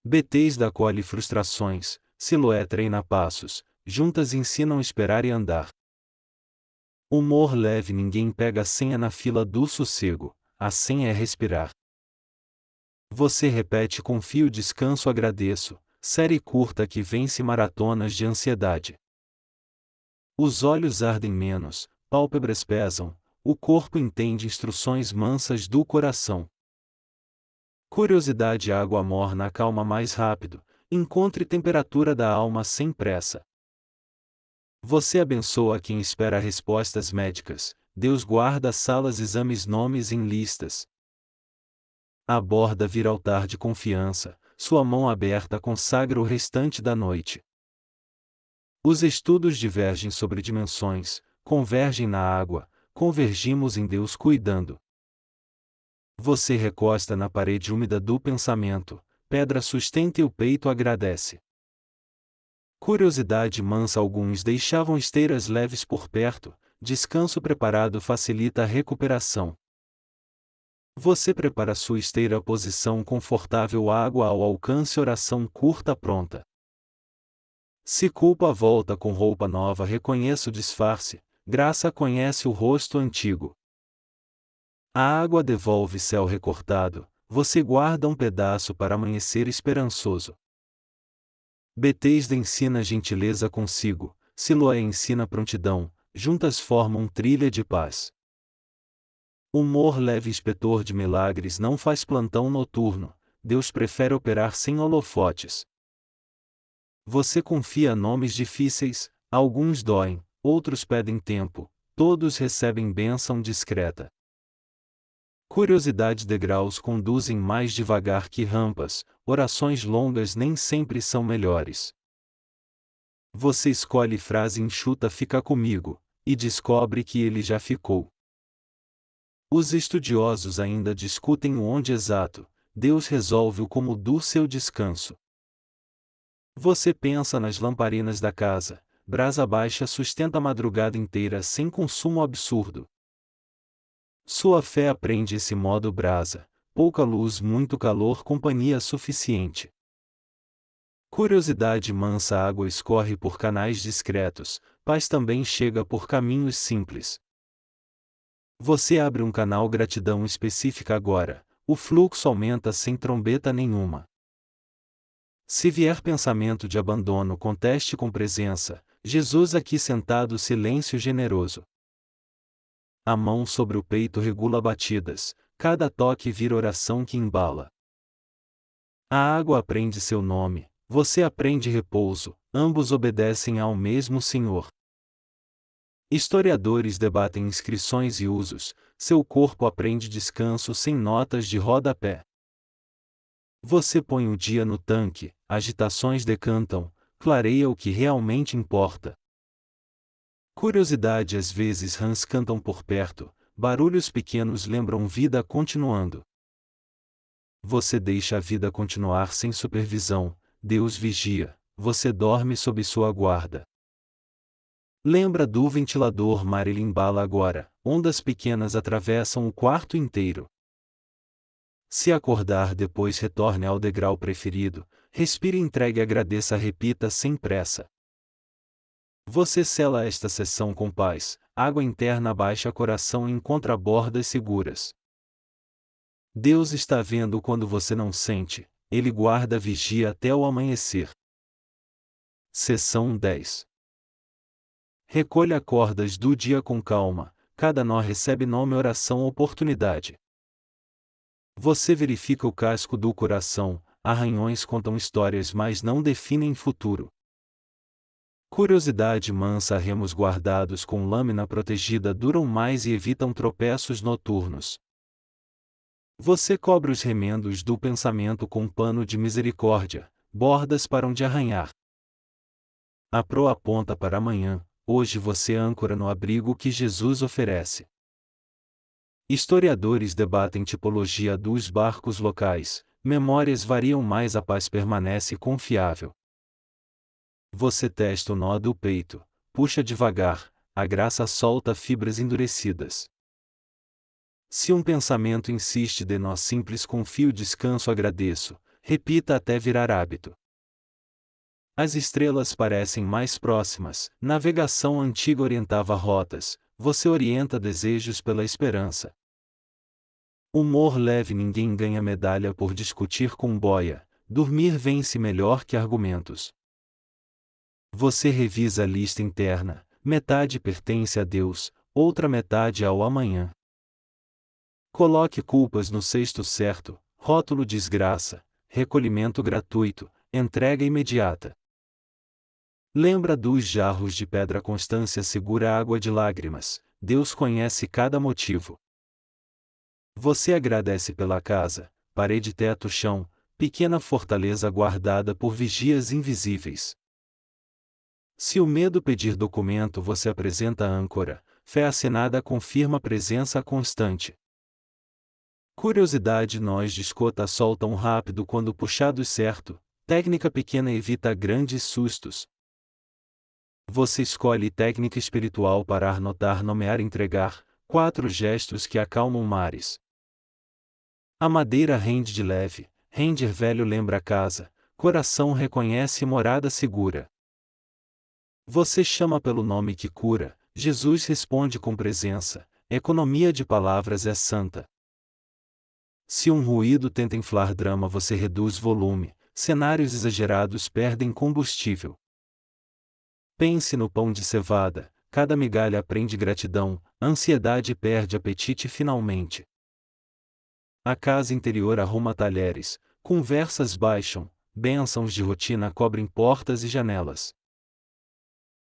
Bethesda acolhe frustrações, Siloé treina passos, juntas ensinam esperar e andar. Humor leve: ninguém pega a senha na fila do sossego, a senha é respirar. Você repete: confio, descanso, agradeço, série curta que vence maratonas de ansiedade. Os olhos ardem menos, pálpebras pesam, o corpo entende instruções mansas do coração. Curiosidade: água morna acalma mais rápido, encontre temperatura da alma sem pressa. Você abençoa quem espera respostas médicas, Deus guarda salas, exames, nomes em listas. Aborda vira altar de confiança, sua mão aberta consagra o restante da noite. Os estudos divergem sobre dimensões, convergem na água, convergimos em Deus cuidando. Você recosta na parede úmida do pensamento, pedra sustenta e o peito agradece. Curiosidade mansa: alguns deixavam esteiras leves por perto, descanso preparado facilita a recuperação. Você prepara sua esteira, posição confortável, água ao alcance, oração curta pronta. Se culpa, volta com roupa nova, reconheça o disfarce, graça conhece o rosto antigo. A água devolve céu recortado, você guarda um pedaço para amanhecer esperançoso. Bethesda ensina gentileza consigo, Siloé ensina prontidão, juntas formam trilha de paz. Humor leve, inspetor de milagres, não faz plantão noturno, Deus prefere operar sem holofotes. Você confia nomes difíceis, alguns doem, outros pedem tempo, todos recebem bênção discreta. Curiosidade: degraus conduzem mais devagar que rampas, orações longas nem sempre são melhores. Você escolhe frase enxuta: fica comigo, e descobre que ele já ficou. Os estudiosos ainda discutem o onde exato, Deus resolve o como do seu descanso. Você pensa nas lamparinas da casa, brasa baixa sustenta a madrugada inteira sem consumo absurdo. Sua fé aprende esse modo brasa, pouca luz, muito calor, companhia suficiente. Curiosidade mansa: água escorre por canais discretos, paz também chega por caminhos simples. Você abre um canal gratidão específica agora, o fluxo aumenta sem trombeta nenhuma. Se vier pensamento de abandono, conteste com presença, Jesus aqui sentado, silêncio generoso. A mão sobre o peito regula batidas, cada toque vira oração que embala. A água aprende seu nome, você aprende repouso, ambos obedecem ao mesmo Senhor. Historiadores debatem inscrições e usos, seu corpo aprende descanso sem notas de rodapé. Você põe o dia no tanque, agitações decantam, clareia o que realmente importa. Curiosidade: às vezes rãs cantam por perto, barulhos pequenos lembram vida continuando. Você deixa a vida continuar sem supervisão, Deus vigia, você dorme sob sua guarda. Lembra do ventilador? Marília embala agora, ondas pequenas atravessam o quarto inteiro. Se acordar depois, retorne ao degrau preferido, respire, entregue, agradeça, repita sem pressa. Você sela esta sessão com paz, água interna abaixa coração e encontra bordas seguras. Deus está vendo quando você não sente, Ele guarda a vigia até o amanhecer. Seção 10. Recolha cordas do dia com calma, cada nó recebe nome, oração, oportunidade. Você verifica o casco do coração, arranhões contam histórias mas não definem futuro. Curiosidade mansa, remos guardados com lâmina protegida duram mais e evitam tropeços noturnos. Você cobre os remendos do pensamento com um pano de misericórdia, bordas param de arranhar. A proa aponta para amanhã, hoje você âncora no abrigo que Jesus oferece. Historiadores debatem tipologia dos barcos locais, memórias variam mas a paz permanece confiável. Você testa o nó do peito, puxa devagar, a graça solta fibras endurecidas. Se um pensamento insiste de nó simples confio descanso agradeço, repita até virar hábito. As estrelas parecem mais próximas, navegação antiga orientava rotas, você orienta desejos pela esperança. Humor leve, ninguém ganha medalha por discutir com boia, dormir vence melhor que argumentos. Você revisa a lista interna, metade pertence a Deus, outra metade ao amanhã. Coloque culpas no cesto certo, rótulo desgraça, recolhimento gratuito, entrega imediata. Lembra dos jarros de pedra, constância segura água de lágrimas, Deus conhece cada motivo. Você agradece pela casa, parede, teto, chão, pequena fortaleza guardada por vigias invisíveis. Se o medo pedir documento, você apresenta a âncora, fé assinada confirma presença constante. Curiosidade, nós de escota soltam rápido quando puxados certo, técnica pequena evita grandes sustos. Você escolhe técnica espiritual: parar, notar, nomear, entregar, 4 gestos que acalmam mares. A madeira rende de leve, render velho lembra a casa, coração reconhece morada segura. Você chama pelo nome que cura, Jesus responde com presença, economia de palavras é santa. Se um ruído tenta inflar drama, você reduz volume, cenários exagerados perdem combustível. Pense no pão de cevada, cada migalha aprende gratidão, ansiedade perde apetite finalmente. A casa interior arruma talheres, conversas baixam, bênçãos de rotina cobrem portas e janelas.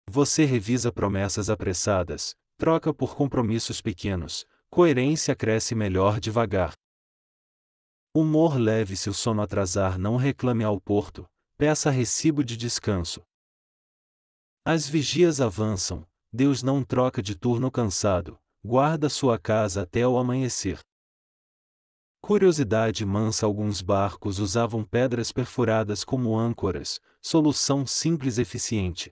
Você revisa promessas apressadas, troca por compromissos pequenos, coerência cresce melhor devagar. Humor leve, se o sono atrasar não reclame ao porto, peça recibo de descanso. As vigias avançam, Deus não troca de turno cansado, guarda sua casa até o amanhecer. Curiosidade mansa, alguns barcos usavam pedras perfuradas como âncoras, solução simples e eficiente.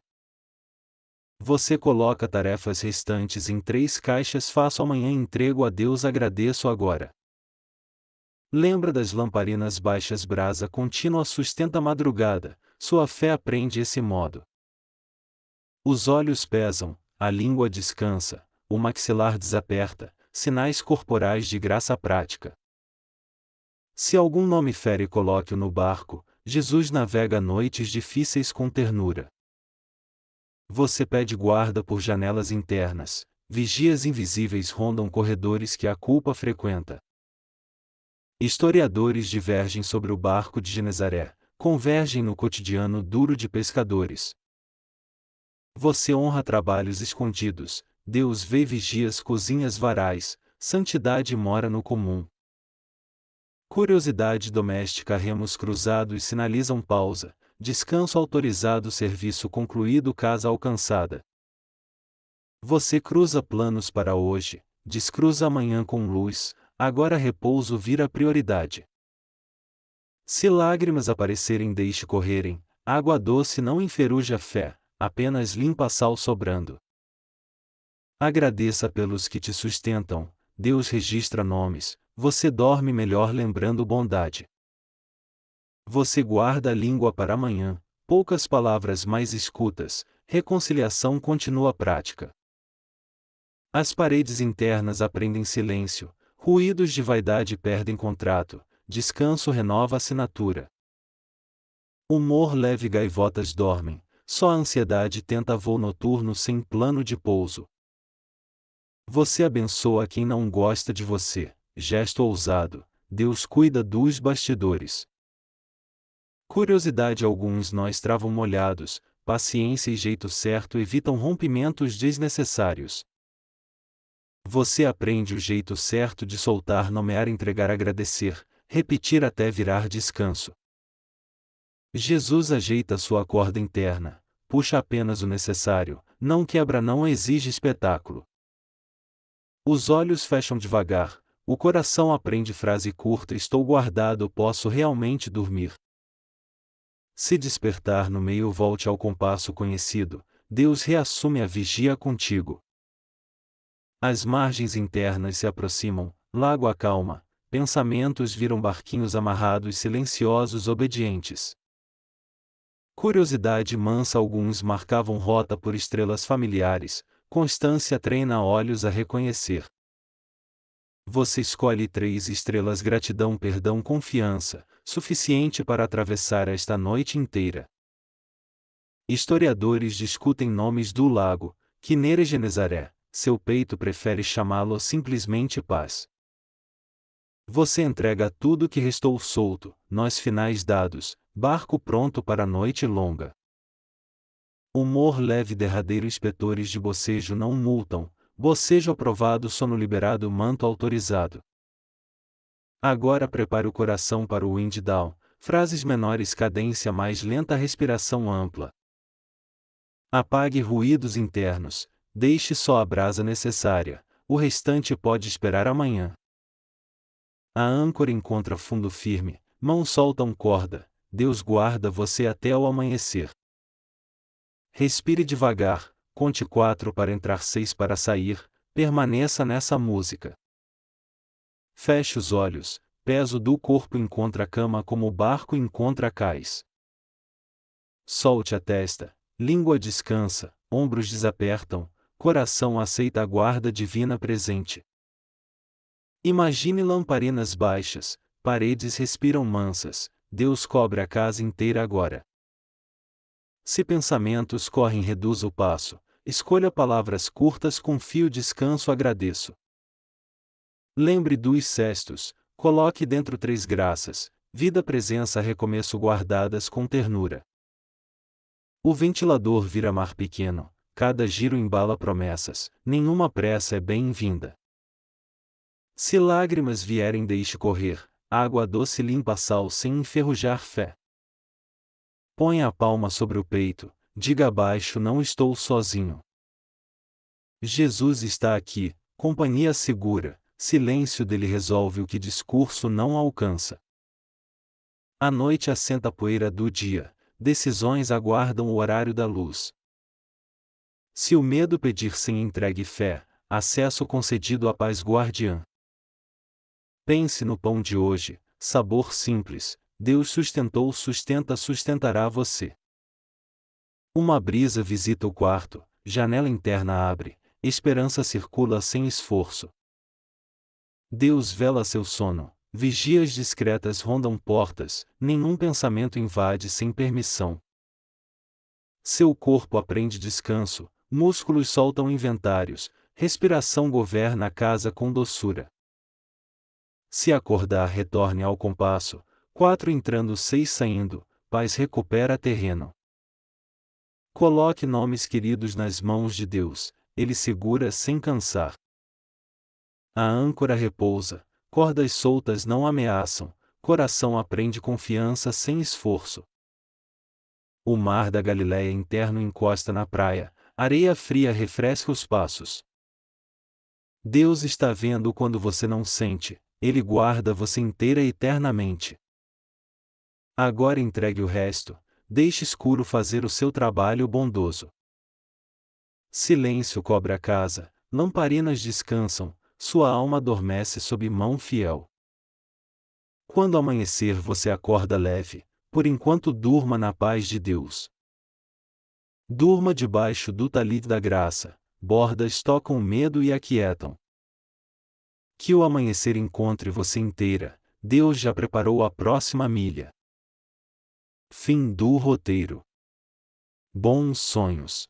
Você coloca tarefas restantes em 3 caixas, faço amanhã, entrego a Deus, agradeço agora. Lembra das lamparinas baixas, brasa contínua sustenta a madrugada, sua fé aprende esse modo. Os olhos pesam, a língua descansa, o maxilar desaperta, sinais corporais de graça prática. Se algum nome fere, coloque-o no barco, Jesus navega noites difíceis com ternura. Você pede guarda por janelas internas, vigias invisíveis rondam corredores que a culpa frequenta. Historiadores divergem sobre o barco de Genezaré, convergem no cotidiano duro de pescadores. Você honra trabalhos escondidos, Deus vê vigias, cozinhas, varais, santidade mora no comum. Curiosidade doméstica, remos cruzados sinalizam pausa, descanso autorizado, serviço concluído, casa alcançada. Você cruza planos para hoje, descruza amanhã com luz, agora repouso vira prioridade. Se lágrimas aparecerem, deixe correrem, água doce não enferruja a fé, apenas limpa sal sobrando. Agradeça pelos que te sustentam, Deus registra nomes, você dorme melhor lembrando bondade. Você guarda a língua para amanhã, poucas palavras mais escutas, reconciliação continua prática. As paredes internas aprendem silêncio, ruídos de vaidade perdem contrato, descanso renova assinatura. Humor leve gaivotas dormem, só a ansiedade tenta voo noturno sem plano de pouso. Você abençoa quem não gosta de você, gesto ousado, Deus cuida dos bastidores. Curiosidade alguns nós travam molhados, paciência e jeito certo evitam rompimentos desnecessários. Você aprende o jeito certo de soltar, nomear, entregar, agradecer, repetir até virar descanso. Jesus ajeita sua corda interna, puxa apenas o necessário, não quebra, não exige espetáculo. Os olhos fecham devagar, o coração aprende frase curta: estou guardado, posso realmente dormir. Se despertar no meio, volte ao compasso conhecido, Deus reassume a vigia contigo. As margens internas se aproximam, lago acalma, pensamentos viram barquinhos amarrados, silenciosos, obedientes. Curiosidade mansa alguns marcavam rota por estrelas familiares, constância treina olhos a reconhecer. Você escolhe 3 estrelas: gratidão, perdão, confiança, suficiente para atravessar esta noite inteira. Historiadores discutem nomes do lago, Quineira e Genezaré, seu peito prefere chamá-lo simplesmente paz. Você entrega tudo que restou solto, nós finais dados, barco pronto para a noite longa. Humor leve derradeiro, inspetores de bocejo não multam, bocejo aprovado, sono liberado, manto autorizado. Agora prepare o coração para o wind down, frases menores, cadência mais lenta, respiração ampla. Apague ruídos internos, deixe só a brasa necessária, o restante pode esperar amanhã. A âncora encontra fundo firme, mãos soltam corda, Deus guarda você até o amanhecer. Respire devagar, conte 4 para entrar, 6 para sair, permaneça nessa música. Feche os olhos, peso do corpo encontra a cama como o barco encontra a cais. Solte a testa, língua descansa, ombros desapertam, coração aceita a guarda divina presente. Imagine lamparinas baixas, paredes respiram mansas, Deus cobre a casa inteira agora. Se pensamentos correm, reduza o passo, escolha palavras curtas, confio, descanso, agradeço. Lembre dos cestos, coloque dentro 3 graças, vida, presença, recomeço guardadas com ternura. O ventilador vira mar pequeno, cada giro embala promessas, nenhuma pressa é bem-vinda. Se lágrimas vierem, deixe correr, água doce limpa sal sem enferrujar fé. Ponha a palma sobre o peito, diga abaixo: não estou sozinho. Jesus está aqui, companhia segura, silêncio dele resolve o que discurso não alcança. A noite assenta a poeira do dia, decisões aguardam o horário da luz. Se o medo pedir, sem entregue fé, acesso concedido à paz guardiã. Pense no pão de hoje, sabor simples, Deus sustentou, sustenta, sustentará você. Uma brisa visita o quarto, janela interna abre, esperança circula sem esforço. Deus vela seu sono, vigias discretas rondam portas, nenhum pensamento invade sem permissão. Seu corpo aprende descanso, músculos soltam inventários, respiração governa a casa com doçura. Se acordar, retorne ao compasso, 4 entrando, 6 saindo, paz recupera terreno. Coloque nomes queridos nas mãos de Deus, Ele segura sem cansar. A âncora repousa, cordas soltas não ameaçam, coração aprende confiança sem esforço. O mar da Galileia interno encosta na praia, areia fria refresca os passos. Deus está vendo quando você não sente, Ele guarda você inteira eternamente. Agora entregue o resto, deixe escuro fazer o seu trabalho bondoso. Silêncio cobre a casa, lamparinas descansam, sua alma adormece sob mão fiel. Quando amanhecer você acorda leve, por enquanto durma na paz de Deus. Durma debaixo do talit da graça, bordas tocam o medo e aquietam. Que o amanhecer encontre você inteira, Deus já preparou a próxima milha. Fim do roteiro. Bons sonhos.